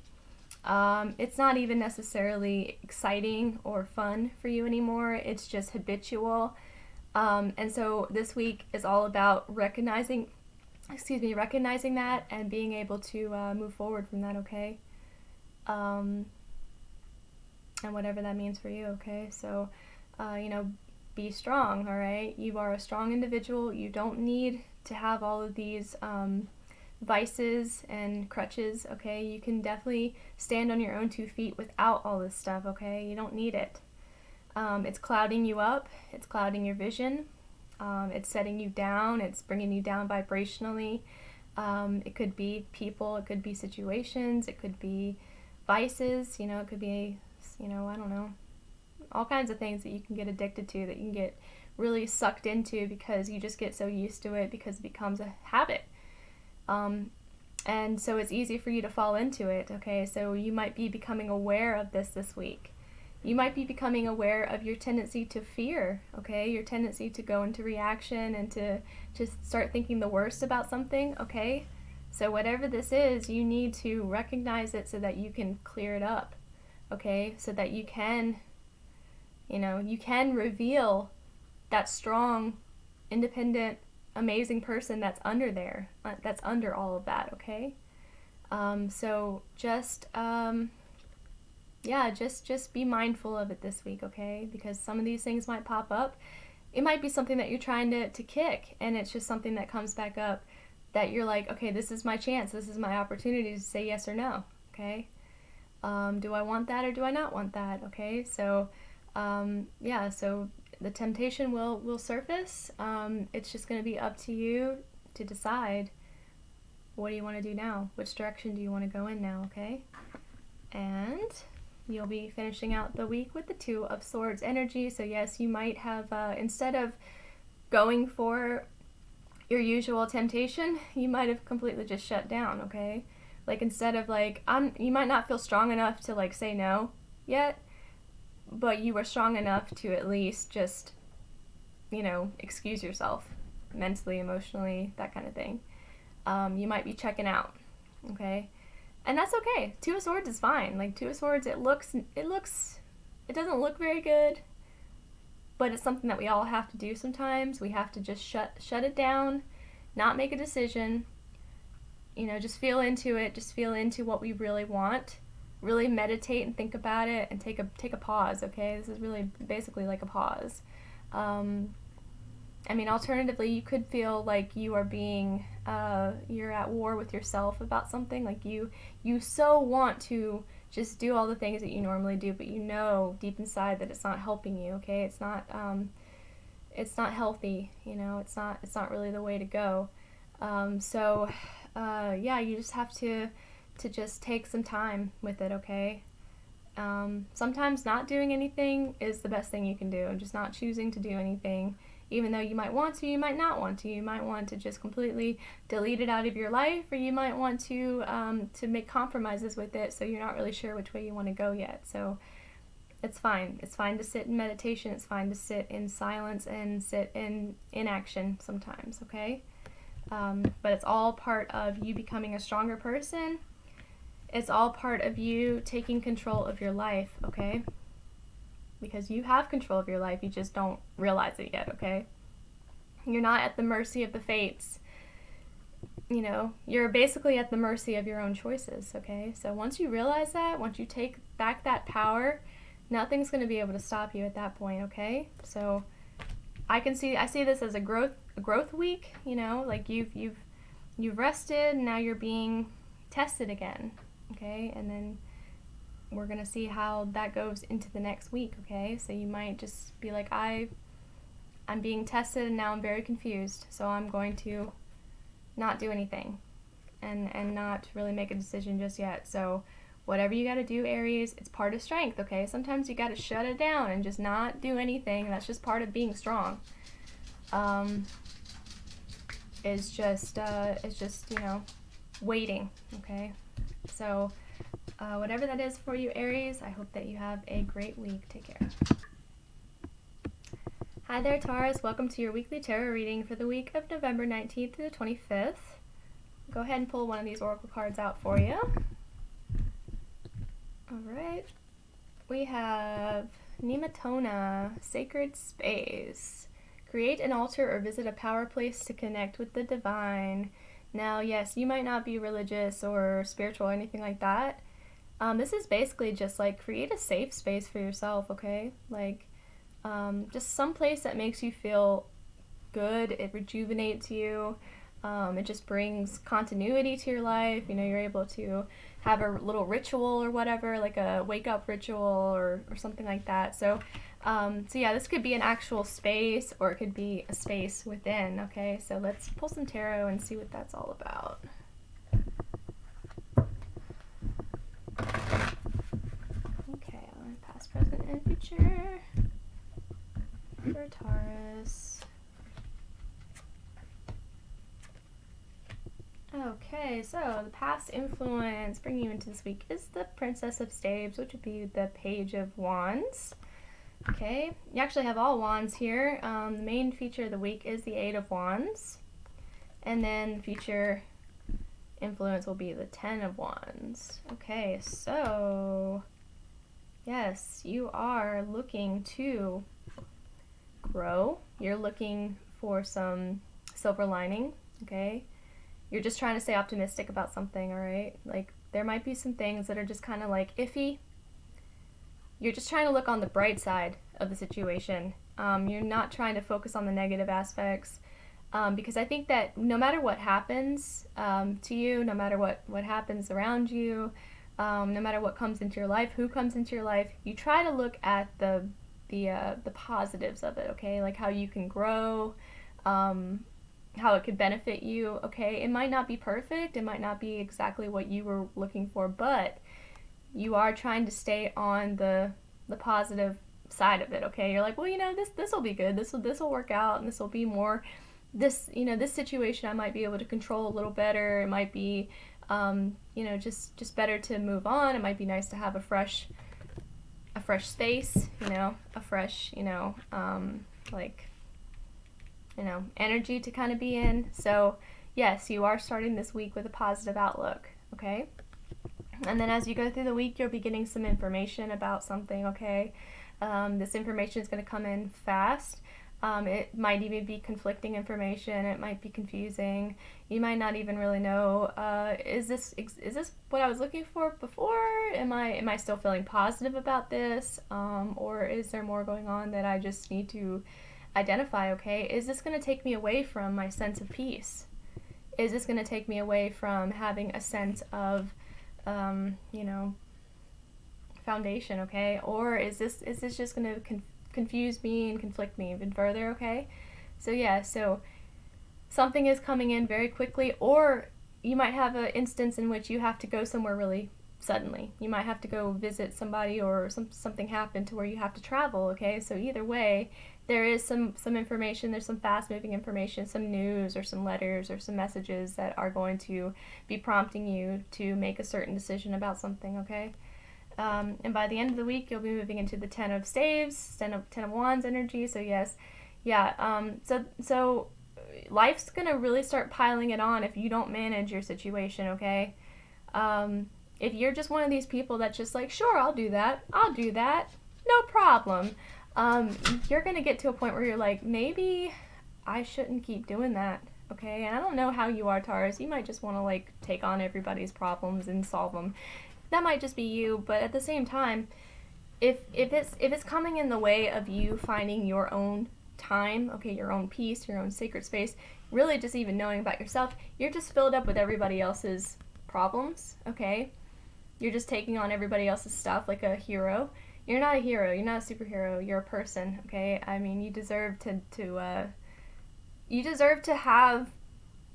Speaker 1: It's not even necessarily exciting or fun for you anymore, it's just habitual. And so this week is all about recognizing that and being able to move forward from that, okay? And whatever that means for you, okay? So, be strong, all right? You are a strong individual. You don't need to have all of these vices and crutches, okay? You can definitely stand on your own 2 feet without all this stuff, okay? You don't need it. It's clouding you up. It's clouding your vision. It's setting you down. It's bringing you down vibrationally. It could be people. It could be situations. It could be vices. It could be, I don't know, all kinds of things that you can get addicted to, that you can get really sucked into because you just get so used to it because it becomes a habit. And so it's easy for you to fall into it, okay? So you might be becoming aware of this week. You might be becoming aware of your tendency to fear, okay? Your tendency to go into reaction and to just start thinking the worst about something, okay? So whatever this is, you need to recognize it so that you can clear it up, okay? So that you can, you can reveal that strong, independent, amazing person that's under there, that's under all of that, okay? So just be mindful of it this week, okay? Because some of these things might pop up. It might be something that you're trying to kick, and it's just something that comes back up that you're like, okay, this is my chance, this is my opportunity to say yes or no, okay? Do I want that or do I not want that, okay? So, so the temptation will surface. It's just going to be up to you to decide, what do you want to do now? Which direction do you want to go in now, okay? And you'll be finishing out the week with the Two of Swords energy. So yes, you might have, instead of going for your usual temptation, you might have completely just shut down, okay? Like, instead of like, you might not feel strong enough to like say no yet, but you were strong enough to at least just, you know, excuse yourself mentally, emotionally, that kind of thing. You might be checking out, okay? And that's okay. Two of Swords is fine. Like, Two of Swords, it doesn't look very good, but it's something that we all have to do sometimes. We have to just shut it down, not make a decision, you know, just feel into it, just feel into what we really want, really meditate and think about it, and take a pause, okay? This is really basically like a pause. I mean, alternatively, you could feel like you are being, you're at war with yourself about something. Like, you so want to just do all the things that you normally do, but you know deep inside that it's not helping you, okay? It's not healthy, you know, it's not really the way to go. Yeah, you just have to just take some time with it, okay? Sometimes not doing anything is the best thing you can do, and just not choosing to do anything. Even though you might want to, you might not want to. You might want to just completely delete it out of your life, or you might want to make compromises with it, so you're not really sure which way you want to go yet. So it's fine. It's fine to sit in meditation. It's fine to sit in silence and sit in inaction sometimes, okay? But it's all part of you becoming a stronger person. It's all part of you taking control of your life, okay? Because you have control of your life, you just don't realize it yet, okay? You're not at the mercy of the fates. You know, you're basically at the mercy of your own choices, okay? So once you realize that, once you take back that power, nothing's going to be able to stop you at that point, okay? So I see this as a growth week, you know, like you've rested, and now you're being tested again, okay? And then we're going to see how that goes into the next week, okay? So you might just be like, I'm being tested, and now I'm very confused, so I'm going to not do anything and not really make a decision just yet. So whatever you got to do, Aries, it's part of strength, okay? Sometimes you got to shut it down and just not do anything. That's just part of being strong. It's just, you know, waiting, okay? So whatever that is for you, Aries, I hope that you have a great week. Take care. Hi there, Taurus. Welcome to your weekly tarot reading for the week of November 19th to the 25th. Go ahead and pull one of these oracle cards out for you. All right. We have Nematona, Sacred Space. Create an altar or visit a power place to connect with the divine. Now, yes, you might not be religious or spiritual or anything like that. This is basically just like create a safe space for yourself, okay? Like, just some place that makes you feel good. It rejuvenates you. It just brings continuity to your life. You know, you're able to have a little ritual or whatever, like a wake up ritual or something like that. So yeah, this could be an actual space, or it could be a space within, okay? So let's pull some tarot and see what that's all about. Okay, past, present, and future for Taurus. Okay, so the past influence bringing you into this week is the Princess of Staves, which would be the Page of Wands. Okay, you actually have all wands here. The main feature of the week is the Eight of Wands, and then the future influence will be the Ten of Wands. Okay, so yes, you are looking to grow. You're looking for some silver lining, okay? You're just trying to stay optimistic about something, all right? Like, there might be some things that are just kind of like iffy. You're just trying to look on the bright side of the situation. You're not trying to focus on the negative aspects, because I think that no matter what happens to you, no matter what happens around you, no matter what comes into your life, who comes into your life, you try to look at the positives of it, okay? Like how you can grow, how it could benefit you, okay? It might not be perfect, it might not be exactly what you were looking for, but you are trying to stay on the positive side of it, okay? You're like, well, you know, this will be good. This will work out, and this will be more this, you know, this situation I might be able to control a little better. It might be you know, just better to move on. It might be nice to have a fresh space, you know, a fresh, you know, like, you know, energy to kind of be in. So yes, you are starting this week with a positive outlook, okay? And then as you go through the week, you'll be getting some information about something, okay? This information is going to come in fast. It might even be conflicting information. It might be confusing. You might not even really know, is this what I was looking for before? Am I still feeling positive about this? Or is there more going on that I just need to identify, okay? Is this going to take me away from my sense of peace? Is this going to take me away from having a sense of, you know, foundation, okay? Or is this just going to confuse me and conflict me even further, okay? So yeah, so something is coming in very quickly, or you might have an instance in which you have to go somewhere really suddenly. You might have to go visit somebody, or something happened to where you have to travel, okay? So either way, there is some information, there's some fast-moving information, some news or some letters or some messages that are going to be prompting you to make a certain decision about something, okay? And by the end of the week, you'll be moving into the 10 of Staves, 10 of Wands energy. So yes, yeah. So life's gonna really start piling it on if you don't manage your situation. Okay. If you're just one of these people that's just like, sure, I'll do that, no problem. You're gonna get to a point where you're like, maybe I shouldn't keep doing that. Okay. And I don't know how you are, Taurus. You might just want to like take on everybody's problems and solve them. That might just be you, but at the same time, if it's coming in the way of you finding your own time, okay, your own peace, your own sacred space, really just even knowing about yourself, you're just filled up with everybody else's problems, okay? You're just taking on everybody else's stuff like a hero. You're not a hero, you're not a superhero, you're a person, okay? I mean, you deserve to have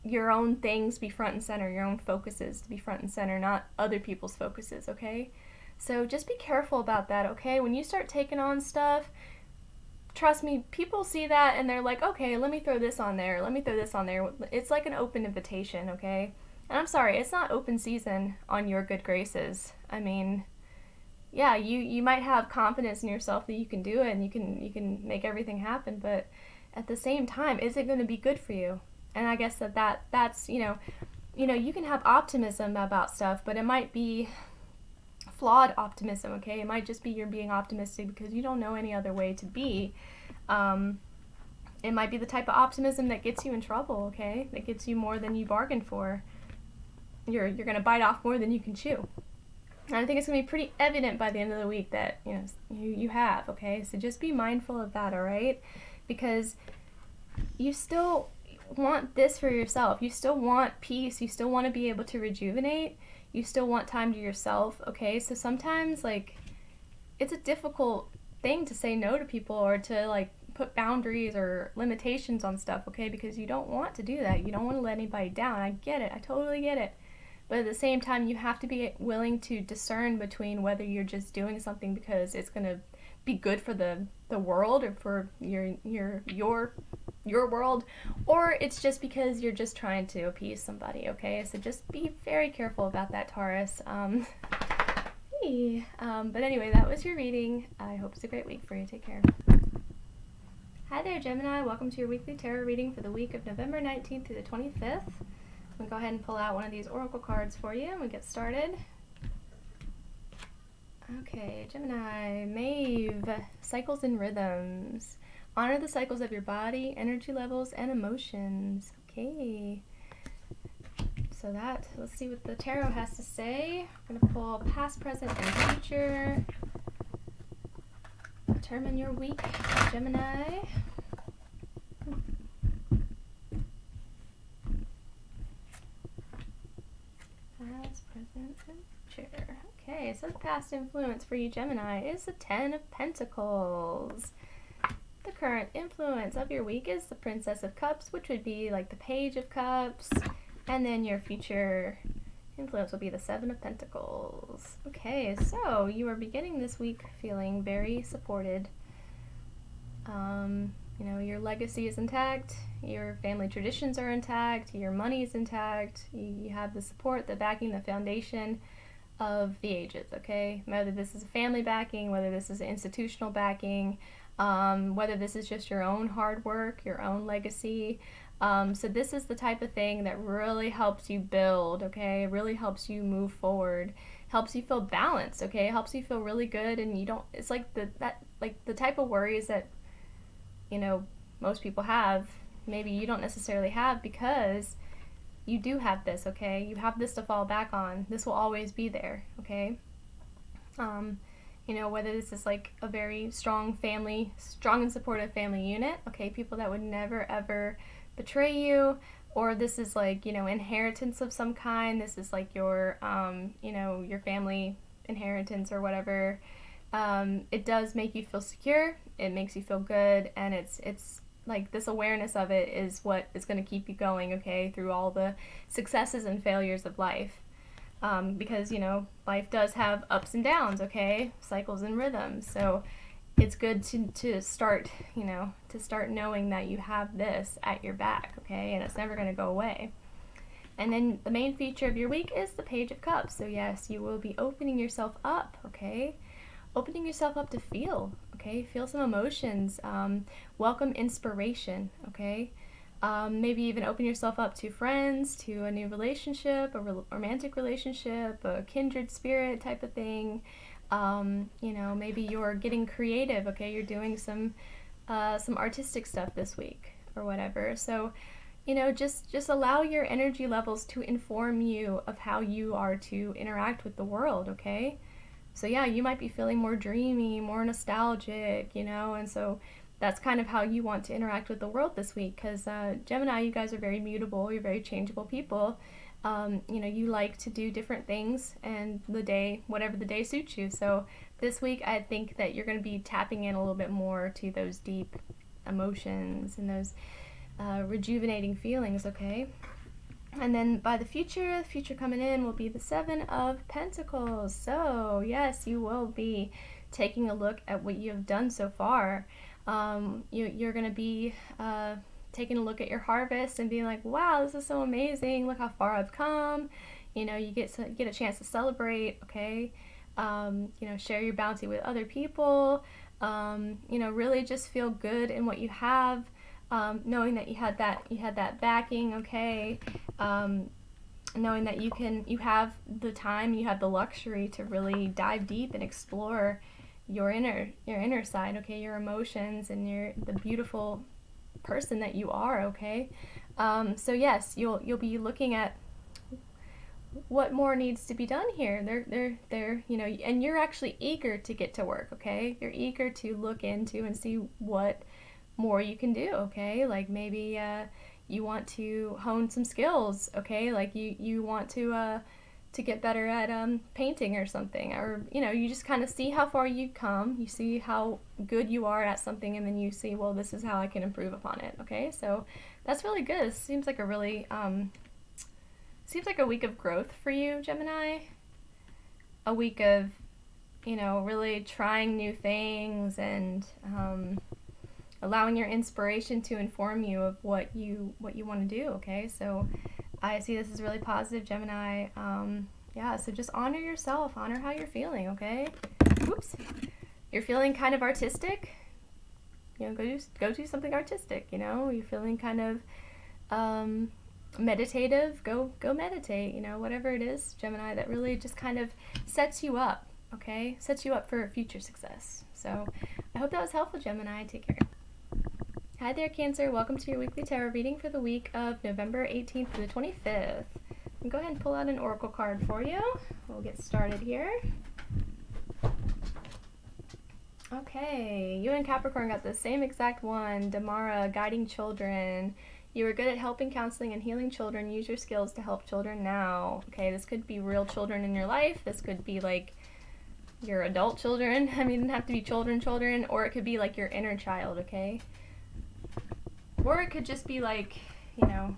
Speaker 1: your own things be front and center, your own focuses to be front and center, not other people's focuses, okay? So just be careful about that, okay? When you start taking on stuff, trust me, people see that and they're like, okay, let me throw this on there, It's like an open invitation, okay? And I'm sorry, it's not open season on your good graces. I mean, yeah, you might have confidence in yourself that you can do it and you can make everything happen, but at the same time, is it going to be good for you? And I guess that's, you know, you can have optimism about stuff, but it might be flawed optimism, okay? It might just be you're being optimistic because you don't know any other way to be. It might be the type of optimism that gets you in trouble, okay? That gets you more than you bargained for. You're going to bite off more than you can chew. And I think it's going to be pretty evident by the end of the week that, you know, you have, okay? So just be mindful of that, all right? Because you still want this for yourself. You still want peace. You still want to be able to rejuvenate. You still want time to yourself, okay? So sometimes, like, it's a difficult thing to say no to people or to, like, put boundaries or limitations on stuff, okay? Because you don't want to do that. You don't want to let anybody down. I get it. I totally get it. But at the same time, you have to be willing to discern between whether you're just doing something because it's going to be good for the world or for your world, or it's just because you're just trying to appease somebody, okay? So just be very careful about that, Taurus. But anyway, that was your reading. I hope it's a great week for you. Take care. Hi there, Gemini. Welcome to your weekly tarot reading for the week of November 19th through the 25th. I'm going to go ahead and pull out one of these oracle cards for you and we get started. Okay, Gemini, Maeve, cycles and rhythms. Honor the cycles of your body, energy levels, and emotions. Okay. So let's see what the tarot has to say. We're going to pull past, present, and future. Determine your week, Gemini. Past, present, and future. Okay, so the past influence for you, Gemini, is the 10 of Pentacles. The current influence of your week is the Princess of Cups, which would be like the Page of Cups, and then your future Influence will be the Seven of Pentacles. Okay, so you are beginning this week feeling very supported. You know, your legacy is intact, your family traditions are intact, your money is intact, you have the support, the backing, the foundation of the ages, okay? Whether this is a family backing, whether this is institutional backing, whether this is just your own hard work, your own legacy. So this is the type of thing that really helps you build, okay? It really helps you move forward, helps you feel balanced, okay? It helps you feel really good, and you don't, it's like the type of worries that, you know, most people have, maybe you don't necessarily have, because you do have this, okay? You have this to fall back on. This will always be there, okay? You know, whether this is like a very strong and supportive family unit, okay? People that would never ever betray you, or this is like, you know, inheritance of some kind. This is like your, you know, your family inheritance or whatever. It does make you feel secure. It makes you feel good, and it's like this awareness of it is what is going to keep you going, okay, through all the successes and failures of life. Because, you know, life does have ups and downs, okay, cycles and rhythms. So it's good to start, you know, to start knowing that you have this at your back, okay, and it's never going to go away. And then the main feature of your week is the Page of Cups. So yes, you will be opening yourself up, okay? Opening yourself up to feel, okay? Feel some emotions, welcome inspiration, okay? Maybe even open yourself up to friends, to a new relationship, a romantic relationship, a kindred spirit type of thing. You know, maybe you're getting creative, okay? You're doing some artistic stuff this week or whatever. So, you know, just allow your energy levels to inform you of how you are to interact with the world, okay? So yeah, you might be feeling more dreamy, more nostalgic, you know, and so that's kind of how you want to interact with the world this week, because Gemini, you guys are very mutable, you're very changeable people. You know, you like to do different things, and whatever the day suits you. So this week, I think that you're going to be tapping in a little bit more to those deep emotions and those rejuvenating feelings, okay? And then by the future coming in will be the Seven of Pentacles. So yes, you will be taking a look at what you have done so far. You're going to be taking a look at your harvest and being like, wow, this is so amazing. Look how far I've come. You know, you get a chance to celebrate, okay? You know, share your bounty with other people. You know, really just feel good in what you have. Knowing that you had that backing, okay, knowing that you have the time, you have the luxury to really dive deep and explore your inner side, okay, your emotions and the beautiful person that you are, okay. So yes, you'll be looking at what more needs to be done here. They're you know, and you're actually eager to get to work, okay. You're eager to look into and see what more you can do, okay? Like maybe you want to hone some skills, okay? Like you want to get better at painting or something, or you know, you just kind of see how far you've come, you see how good you are at something, and then you see, well, this is how I can improve upon it, okay? So that's really good. It seems like a really seems like a week of growth for you, Gemini. A week of, you know, really trying new things and allowing your inspiration to inform you of what you want to do, okay? So I see this as really positive, Gemini. Yeah, so just honor yourself, honor how you're feeling, okay? Oops. You're feeling kind of artistic, you know, go do something artistic, you know? You're feeling kind of meditative, go meditate, you know, whatever it is, Gemini, that really just kind of sets you up, okay? Sets you up for future success. So I hope that was helpful, Gemini. Take care. Hi there, Cancer. Welcome to your weekly tarot reading for the week of November 18th to the 25th. And go ahead and pull out an oracle card for you. We'll get started here. Okay, you and Capricorn got the same exact one. Damara, guiding children. You are good at helping, counseling, and healing children. Use your skills to help children now. Okay, this could be real children in your life. This could be like your adult children. I mean, it doesn't have to be children, or it could be like your inner child, okay? Or it could just be like, you know,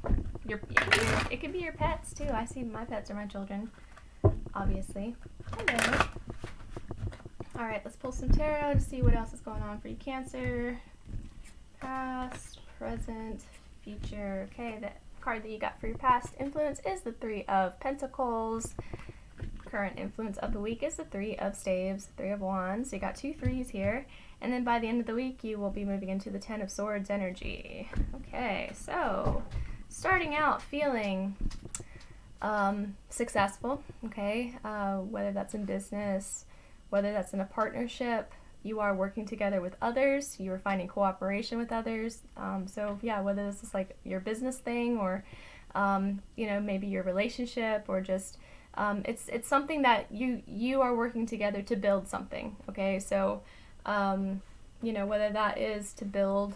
Speaker 1: it could be your pets too. I see my pets are my children, obviously. Hello. All right, let's pull some tarot to see what else is going on for you, Cancer. Past, present, future. Okay, the card that you got for your past influence is the Three of Pentacles. Current influence of the week is the Three of Staves, Three of Wands. So you got 2 threes here. And then by the end of the week, you will be moving into the Ten of Swords energy. Okay, so starting out feeling successful, okay? Whether that's in business, whether that's in a partnership, you are working together with others, you are finding cooperation with others. So yeah, whether this is like your business thing or, you know, maybe your relationship or just, it's something that you are working together to build something, okay? So, you know, whether that is to build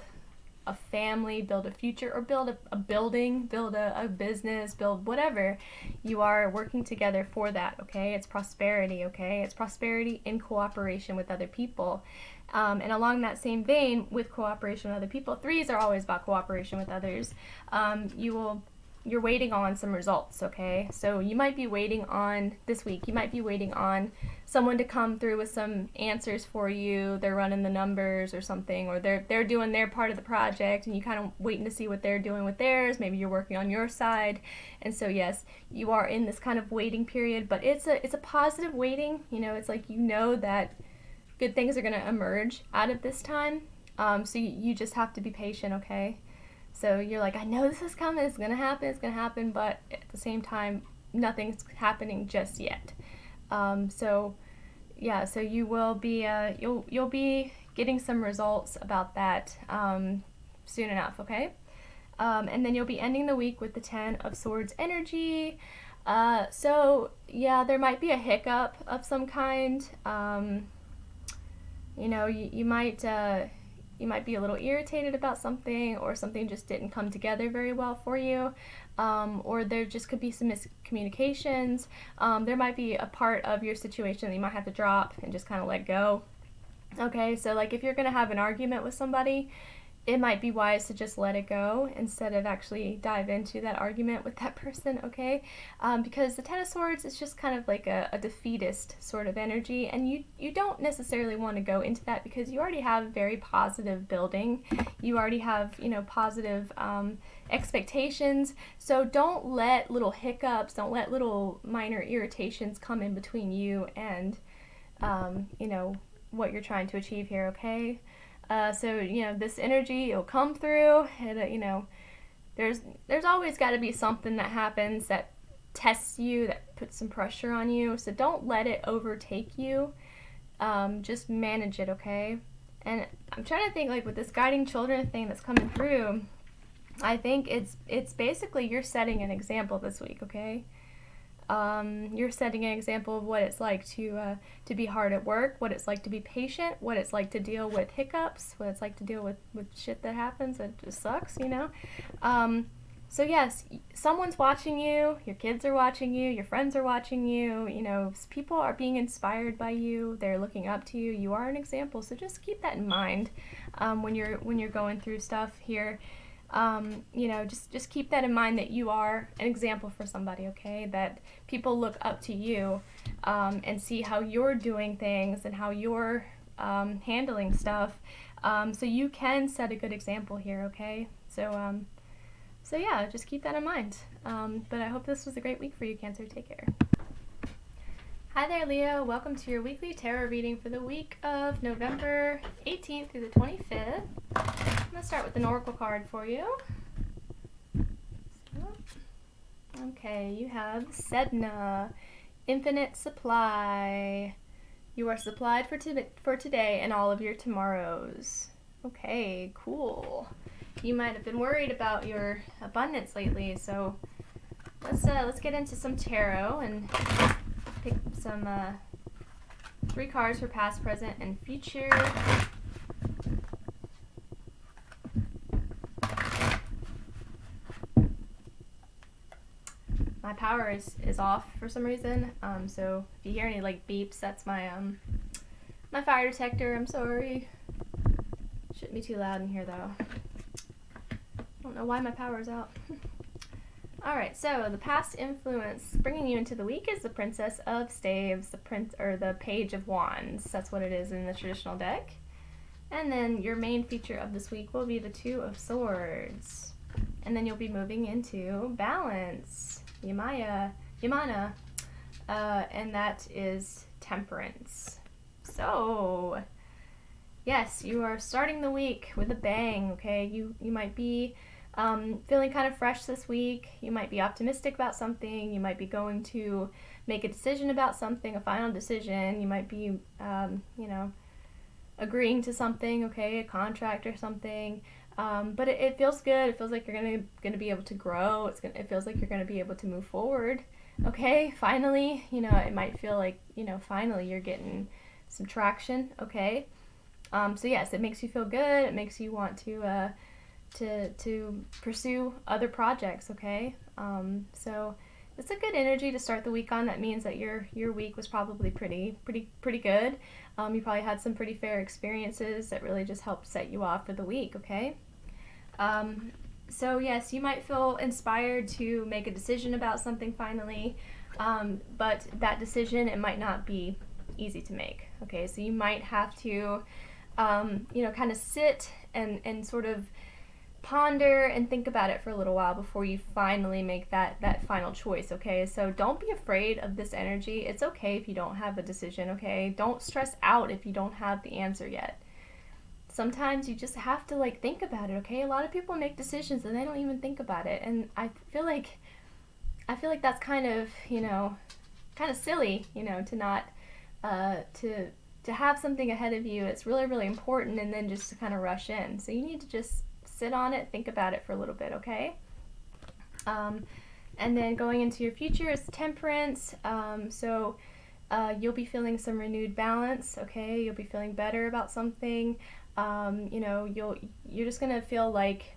Speaker 1: a family, build a future, or build a building, build a business, build whatever, you are working together for that, okay? It's prosperity, okay? It's prosperity in cooperation with other people. And along that same vein, with cooperation with other people, threes are always about cooperation with others. You're waiting on some results, okay? So you might be waiting on, this week, you might be waiting on someone to come through with some answers for you. They're running the numbers or something, or they're doing their part of the project, and you kind of waiting to see what they're doing with theirs. Maybe you're working on your side. And so yes, you are in this kind of waiting period, but it's a positive waiting. You know, it's like, you know that good things are going to emerge out of this time. So you just have to be patient, okay? So you're like, I know this is coming, it's gonna happen, but at the same time, nothing's happening just yet. So yeah, so you will be, you'll be getting some results about that soon enough, okay? And then you'll be ending the week with the Ten of Swords energy. So yeah, there might be a hiccup of some kind. You know, you might be a little irritated about something, or something just didn't come together very well for you, or there just could be some miscommunications. There might be a part of your situation that you might have to drop and just kind of let go. Okay, so like if you're going to have an argument with somebody, it might be wise to just let it go instead of actually dive into that argument with that person, okay? Because the Ten of Swords is just kind of like a defeatist sort of energy, and you don't necessarily want to go into that because you already have very positive building. You already have, you know, positive expectations. So don't let little hiccups, don't let little minor irritations come in between you and, you know, what you're trying to achieve here, okay? So, you know, this energy, it'll come through, and, you know, there's always got to be something that happens that tests you, that puts some pressure on you, so don't let it overtake you. Just manage it, okay? And I'm trying to think, like, with this guiding children thing that's coming through, I think it's basically you're setting an example this week, okay? You're setting an example of what it's like to be hard at work, what it's like to be patient, what it's like to deal with hiccups, what it's like to deal with shit that happens that just sucks, you know? So yes, someone's watching you, your kids are watching you, your friends are watching you, you know, people are being inspired by you, they're looking up to you, you are an example, so just keep that in mind when you're going through stuff here. You know, just keep that in mind, that you are an example for somebody, okay? That people look up to you and see how you're doing things and how you're handling stuff. So you can set a good example here, okay? So yeah, just keep that in mind. But I hope this was a great week for you, Cancer. Take care. Hi there, Leo. Welcome to your weekly tarot reading for the week of November 18th through the 25th. I'm going to start with an oracle card for you. Okay, you have Sedna, Infinite Supply. You are supplied for today and all of your tomorrows. Okay, cool. You might have been worried about your abundance lately, so let's get into some tarot and pick some 3 cards for past, present, and future. My power is off for some reason, so if you hear any like beeps, that's my my fire detector. I'm sorry. Shouldn't be too loud in here though. I don't know why my power is out. All right, so the past influence bringing you into the week is the Princess of Staves, the Page of Wands. That's what it is in the traditional deck. And then your main feature of this week will be the Two of Swords. And then you'll be moving into Balance, Yamana, and that is Temperance. So, yes, you are starting the week with a bang, okay? You might be feeling kind of fresh this week. You might be optimistic about something. You might be going to make a decision about something, a final decision. You might be, agreeing to something, okay, a contract or something. But it feels good. It feels like you're gonna be able to grow. It feels like you're gonna be able to move forward. Okay, finally, it might feel like, finally you're getting some traction. Okay, so yes, it makes you feel good. It makes you want to pursue other projects. Okay, so it's a good energy to start the week on. That means that your week was probably pretty good. You probably had some pretty fair experiences that really just helped set you off for the week. Okay, so yes, you might feel inspired to make a decision about something finally, but that decision, it might not be easy to make. Okay, so you might have to kind of sit and sort of ponder and think about it for a little while before you finally make that final choice. Okay, so don't be afraid of this energy. It's okay if you don't have a decision. Okay, don't stress out if you don't have the answer yet. Sometimes you just have to think about it. Okay, a lot of people make decisions and they don't even think about it, and I feel like that's kind of silly, to not to have something ahead of you. It's really important, and then just to kind of rush in. So you need to just sit on it, think about it for a little bit. Okay, and then going into your future is Temperance. So you'll be feeling some renewed balance. Okay, you'll be feeling better about something. You're just gonna feel like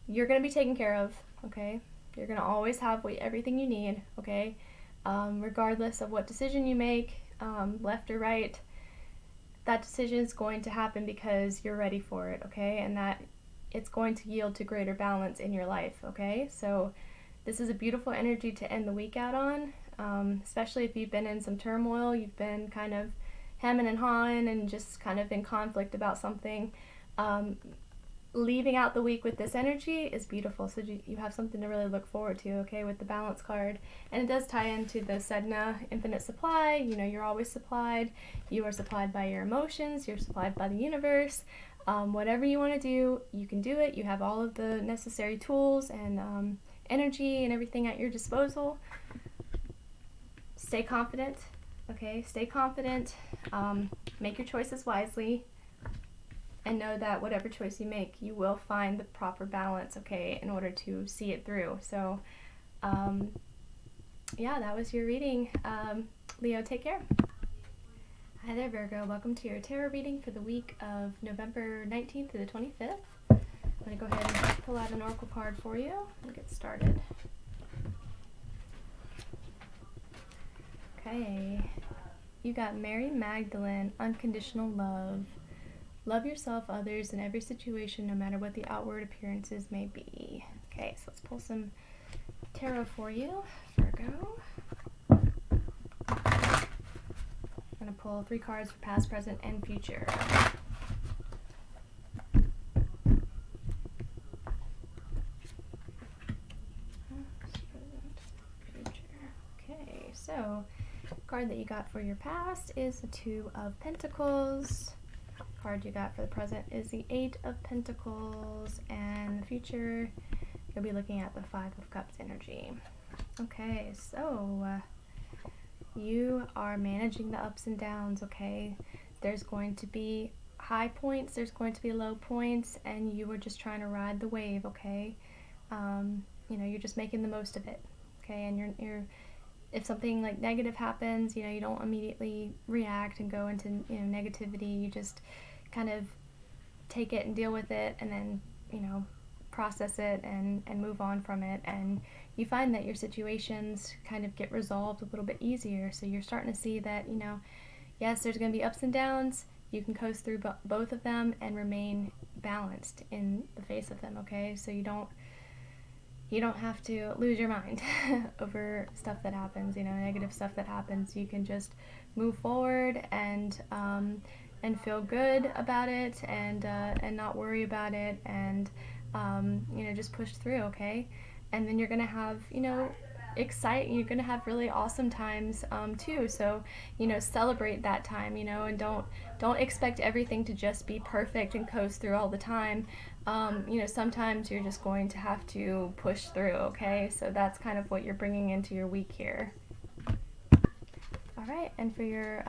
Speaker 1: you're gonna be taken care of. Okay, you're gonna always have everything you need. Okay, regardless of what decision you make, left or right, that decision is going to happen because you're ready for it. Okay, and that it's going to yield to greater balance in your life. Okay, so this is a beautiful energy to end the week out on, especially if you've been in some turmoil, you've been kind of hemming and hawing and just kind of in conflict about something. Leaving out the week with this energy is beautiful, so you have something to really look forward to. Okay, with the Balance card, and it does tie into the Sedna infinite supply. You're always supplied. You are supplied by your emotions. You're supplied by the universe. Whatever you want to do, you can do it. You have all of the necessary tools and energy and everything at your disposal. Stay confident. Okay, stay confident. Make your choices wisely. And know that whatever choice you make, you will find the proper balance, okay, in order to see it through. So, that was your reading. Leo, take care. Hi there, Virgo. Welcome to your tarot reading for the week of November 19th to the 25th. I'm going to go ahead and pull out an oracle card for you and get started. Okay. You got Mary Magdalene, unconditional love. Love yourself, others, in every situation, no matter what the outward appearances may be. Okay, so let's pull some tarot for you, Virgo. I'm going to pull 3 cards for past, present, and future. Okay, so the card that you got for your past is the 2 of Pentacles. Card you got for the present is the 8 of Pentacles, and the future you'll be looking at the 5 of Cups energy. Okay, so you are managing the ups and downs. Okay, there's going to be high points, there's going to be low points, and you are just trying to ride the wave. Okay, you're just making the most of it. Okay, and you're if something negative happens, you don't immediately react and go into negativity. You just kind of take it and deal with it, and then process it and move on from it, and you find that your situations kind of get resolved a little bit easier. So you're starting to see that yes, there's going to be ups and downs. You can coast through both of them and remain balanced in the face of them. Okay, so you don't you don't have to lose your mind over stuff that happens, you know, negative stuff that happens. You can just move forward and feel good about it, and not worry about it, and you know, just push through, okay? And then you're gonna have, you know, you're gonna have really awesome times too. So, you know, celebrate that time, you know, and don't expect everything to just be perfect and coast through all the time. You know, sometimes you're just going to have to push through, okay? So that's kind of what you're bringing into your week here. All right, and for your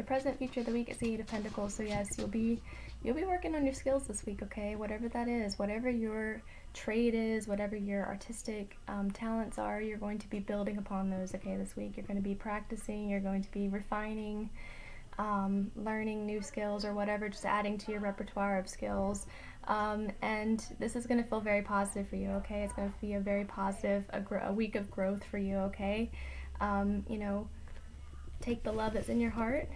Speaker 1: present, future of the week, it's the Eight of Pentacles. So yes, you'll be working on your skills this week, okay? Whatever that is, whatever your trade is, whatever your artistic talents are, you're going to be building upon those, okay? This week, you're going to be practicing, you're going to be refining, learning new skills or whatever, just adding to your repertoire of skills. And this is going to feel very positive for you, okay? It's going to be a very positive, a week of growth for you, okay? You know, take the love that's in your heart,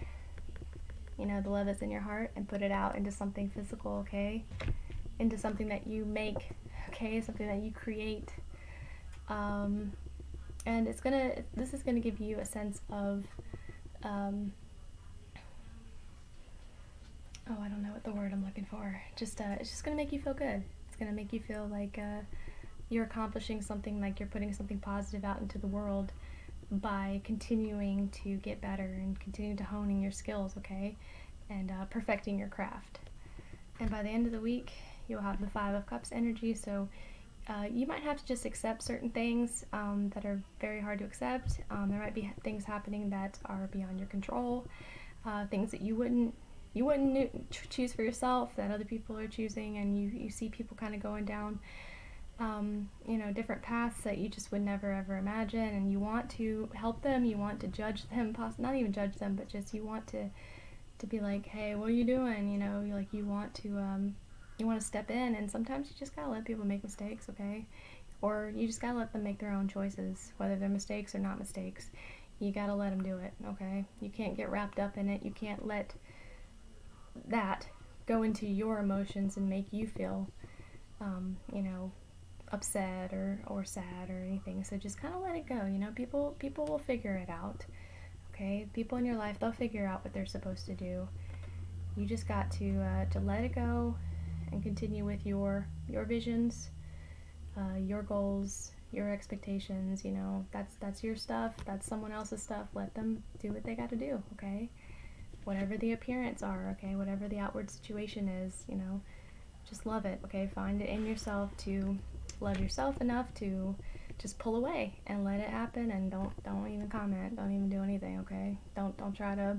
Speaker 1: you know, the love that's in your heart, and put it out into something physical, okay? Into something that you make, okay? Something that you create. And this is gonna give you a sense of, oh, I don't know what the word I'm looking for. It's just gonna make you feel good. It's gonna make you feel like you're accomplishing something, like you're putting something positive out into the world by continuing to get better and continue to honing your skills, okay? And perfecting your craft. And by the end of the week, you'll have the Five of Cups energy, so you might have to just accept certain things that are very hard to accept. There might be things happening that are beyond your control, things that you wouldn't choose for yourself, that other people are choosing, and you see people kind of going down you know, different paths that you just would never ever imagine, and you want to help them, you want to judge them, not even judge them, but just you want to be like, hey, what are you doing, you know, you want to step in, and sometimes you just gotta let people make mistakes, okay? Or you just gotta let them make their own choices, whether they're mistakes or not mistakes. You gotta let them do it, okay? You can't get wrapped up in it. You can't let that go into your emotions and make you feel you know, upset or sad or anything. So just kind of let it go, you know. People will figure it out, okay? People in your life, they'll figure out what they're supposed to do. You just got to let it go and continue with your visions, your goals, your expectations, you know. That's your stuff, that's someone else's stuff. Let them do what they got to do, okay? Whatever the appearance are, okay? Whatever the outward situation is, you know, just love it, okay? Find it in yourself to love yourself enough to just pull away and let it happen, and don't even comment, don't even do anything, okay? Don't try to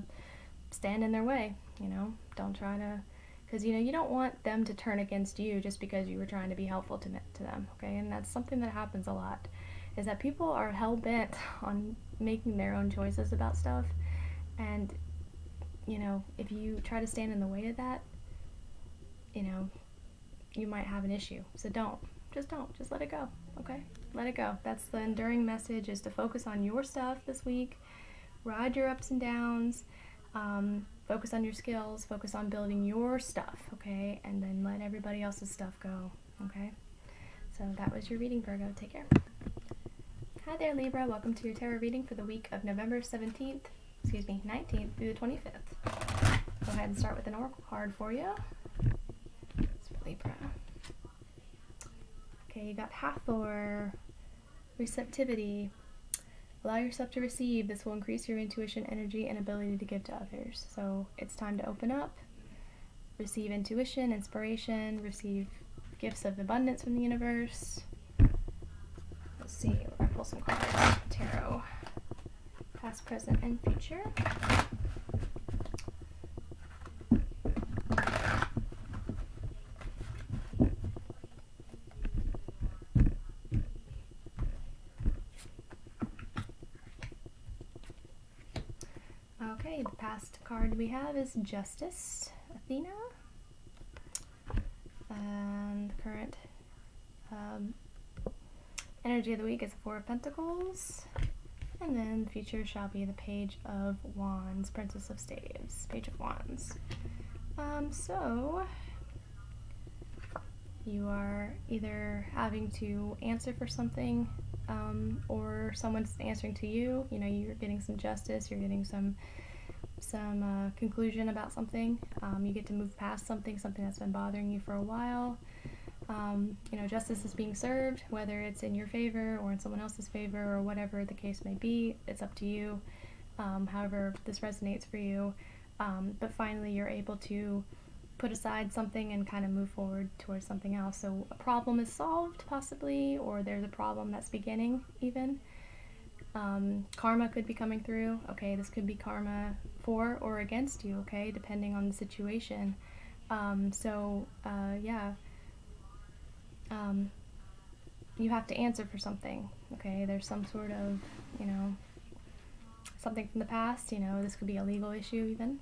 Speaker 1: stand in their way, you know? Don't try to, because, you know, you don't want them to turn against you just because you were trying to be helpful to them, okay? And that's something that happens a lot, is that people are hell-bent on making their own choices about stuff, and, you know, if you try to stand in the way of that, you know, you might have an issue. So just let it go, okay? Let it go. That's the enduring message, is to focus on your stuff this week, ride your ups and downs, focus on your skills, focus on building your stuff, okay? And then let everybody else's stuff go, okay? So that was your reading, Virgo. Take care. Hi there, Libra. Welcome to your tarot reading for the week of November 19th through the 25th. Go ahead and start with an oracle card for you. It's for Libra. Okay, you got Hathor, receptivity. Allow yourself to receive. This will increase your intuition, energy, and ability to give to others. So it's time to open up, receive intuition, inspiration, receive gifts of abundance from the universe. Let's see, we're going to pull some cards. Tarot. Past, present, and future. Okay, the past card we have is Justice, Athena. And the current energy of the week is the Four of Pentacles. And then the future shall be the Page of Wands, Princess of Staves, Page of Wands. So You are either having to answer for something, or someone's answering to you. You know, you're getting some justice, you're getting some conclusion about something. You get to move past something that's been bothering you for a while. You know, justice is being served, whether it's in your favor or in someone else's favor or whatever the case may be. It's up to you, however this resonates for you. But finally you're able to put aside something and kind of move forward towards something else. So a problem is solved, possibly, or there's a problem that's beginning even. Karma could be coming through. Okay, this could be karma for or against you, okay, depending on the situation. You have to answer for something, okay? There's some sort of, you know, something from the past, you know, this could be a legal issue even.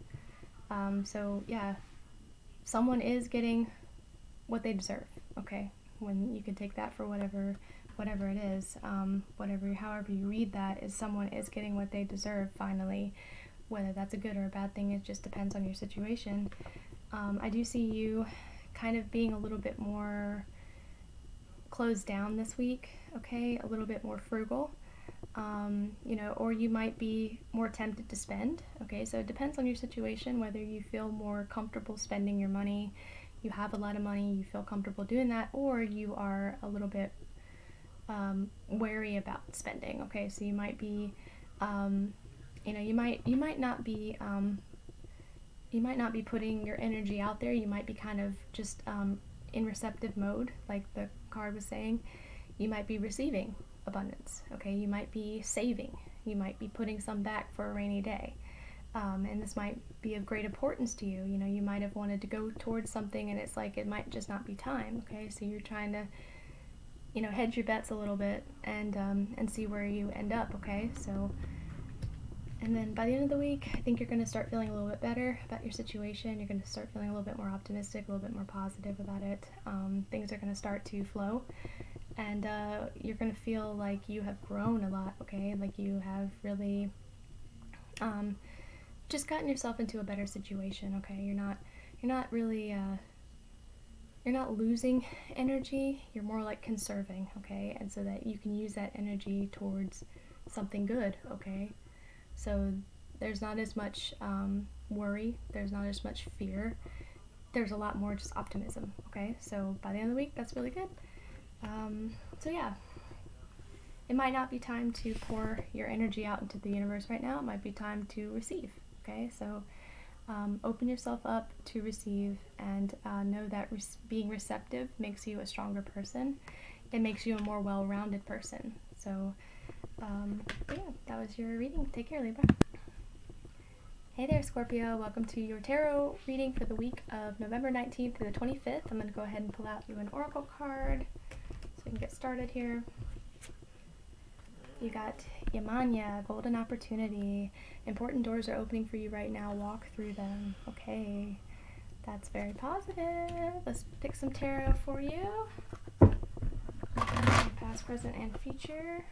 Speaker 1: Someone is getting what they deserve, okay? When you can take that for whatever it is, however you read that, is someone is getting what they deserve finally. Whether that's a good or a bad thing, it just depends on your situation. I do see you kind of being a little bit more closed down this week, okay? A little bit more frugal. You know, or you might be more tempted to spend, okay? So it depends on your situation, whether you feel more comfortable spending your money, you have a lot of money, you feel comfortable doing that, or you are a little bit wary about spending, okay? So you might be, you know, you might not be putting your energy out there. You might be kind of just in receptive mode, like the card was saying. You might be receiving abundance, okay? You might be saving, you might be putting some back for a rainy day, and this might be of great importance to you. You know, you might have wanted to go towards something and it's like it might just not be time, okay? So you're trying to, you know, hedge your bets a little bit and see where you end up, okay? So, and then by the end of the week, I think you're going to start feeling a little bit better about your situation. You're going to start feeling a little bit more optimistic, a little bit more positive about it. Things are going to start to flow. And you're going to feel like you have grown a lot, okay? Like you have really just gotten yourself into a better situation, okay? You're not really, you're not losing energy, you're more like conserving, okay? And so that you can use that energy towards something good, okay? So there's not as much worry, there's not as much fear, there's a lot more just optimism, okay? So by the end of the week, that's really good. So yeah, it might not be time to pour your energy out into the universe right now. It might be time to receive, okay? So open yourself up to receive, and know that being receptive makes you a stronger person. It makes you a more well-rounded person. So yeah, that was your reading. Take care, Libra. Hey there, Scorpio. Welcome to your tarot reading for the week of November 19th to the 25th. I'm going to go ahead and pull out you an oracle card so we can get started here. You got Yamanya, golden opportunity. Important doors are opening for you right now. Walk through them. Okay, that's very positive. Let's pick some tarot for you. Past, present, and future.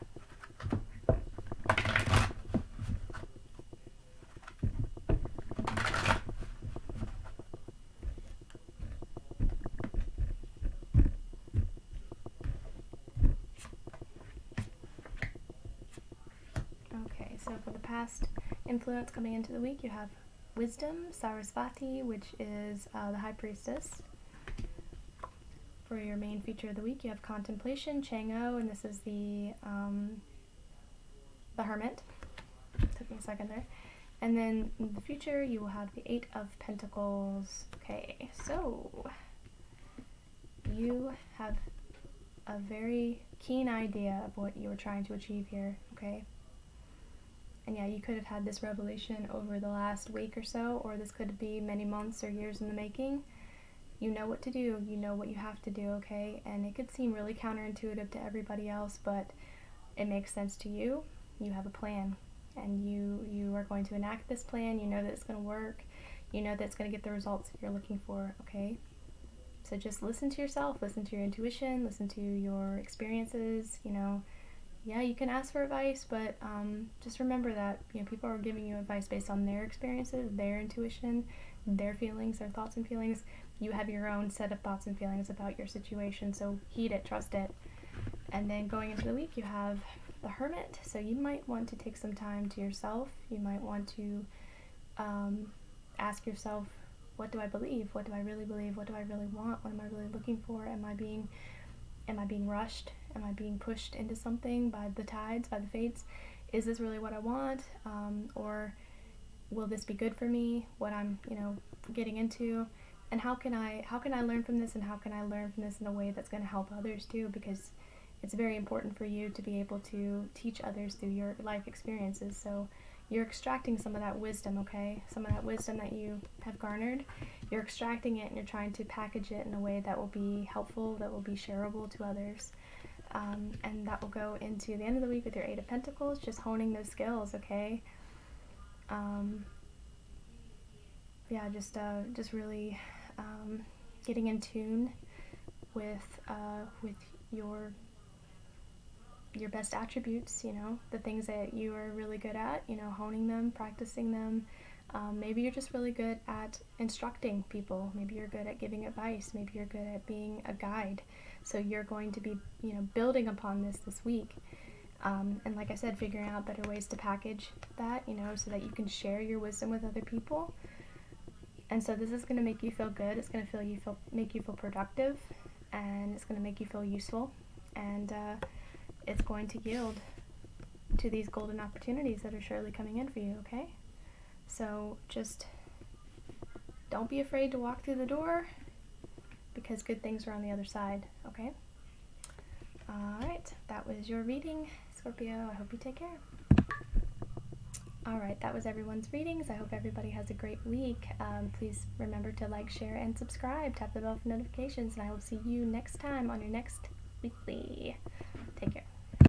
Speaker 1: So for the past influence coming into the week, you have Wisdom, Sarasvati, which is the High Priestess. For your main feature of the week, you have Contemplation, Chang'o, and this is the Hermit. Took me a second there. And then in the future, you will have the Eight of Pentacles. Okay, so you have a very keen idea of what you were trying to achieve here, okay? And yeah, you could have had this revelation over the last week or so, or this could be many months or years in the making. You know what to do, you know what you have to do, okay? And it could seem really counterintuitive to everybody else, but it makes sense to you. You have a plan, and you are going to enact this plan. You know that it's going to work. You know that it's going to get the results that you're looking for, okay? So just listen to yourself, listen to your intuition, listen to your experiences, you know. Yeah, you can ask for advice, but just remember that, you know, people are giving you advice based on their experiences, their intuition, their feelings, their thoughts and feelings. you have your own set of thoughts and feelings about your situation, so heed it, trust it. And then going into the week, you have the Hermit, so you might want to take some time to yourself. You might want to ask yourself, what do I believe? What do I really believe? What do I really want? What am I really looking for? Am I being rushed? Am I being pushed into something by the tides, by the fates? Is this really what I want? Or will this be good for me? What I'm, getting into? And how can I learn from this? And how can I learn from this in a way that's going to help others too? Because it's very important for you to be able to teach others through your life experiences. So you're extracting some of that wisdom, okay? Some of that wisdom that you have garnered, you're extracting it and you're trying to package it in a way that will be helpful, that will be shareable to others. And that will go into the end of the week with your Eight of Pentacles, just honing those skills, okay? Just really getting in tune with your best attributes, the things that you are really good at, honing them, practicing them. Maybe you're just really good at instructing people. Maybe you're good at giving advice. Maybe you're good at being a guide. So you're going to be, building upon this week. And like I said, figuring out better ways to package that, so that you can share your wisdom with other people. And so this is going to make you feel good. It's going to make you feel productive, and it's going to make you feel useful. And it's going to yield to these golden opportunities that are surely coming in for you, okay? So just don't be afraid to walk through the door, because good things are on the other side, okay? Alright, that was your reading, Scorpio. I hope you take care. Alright, that was everyone's readings. I hope everybody has a great week. Please remember to like, share, and subscribe. Tap the bell for notifications, and I will see you next time on your next weekly. Take care.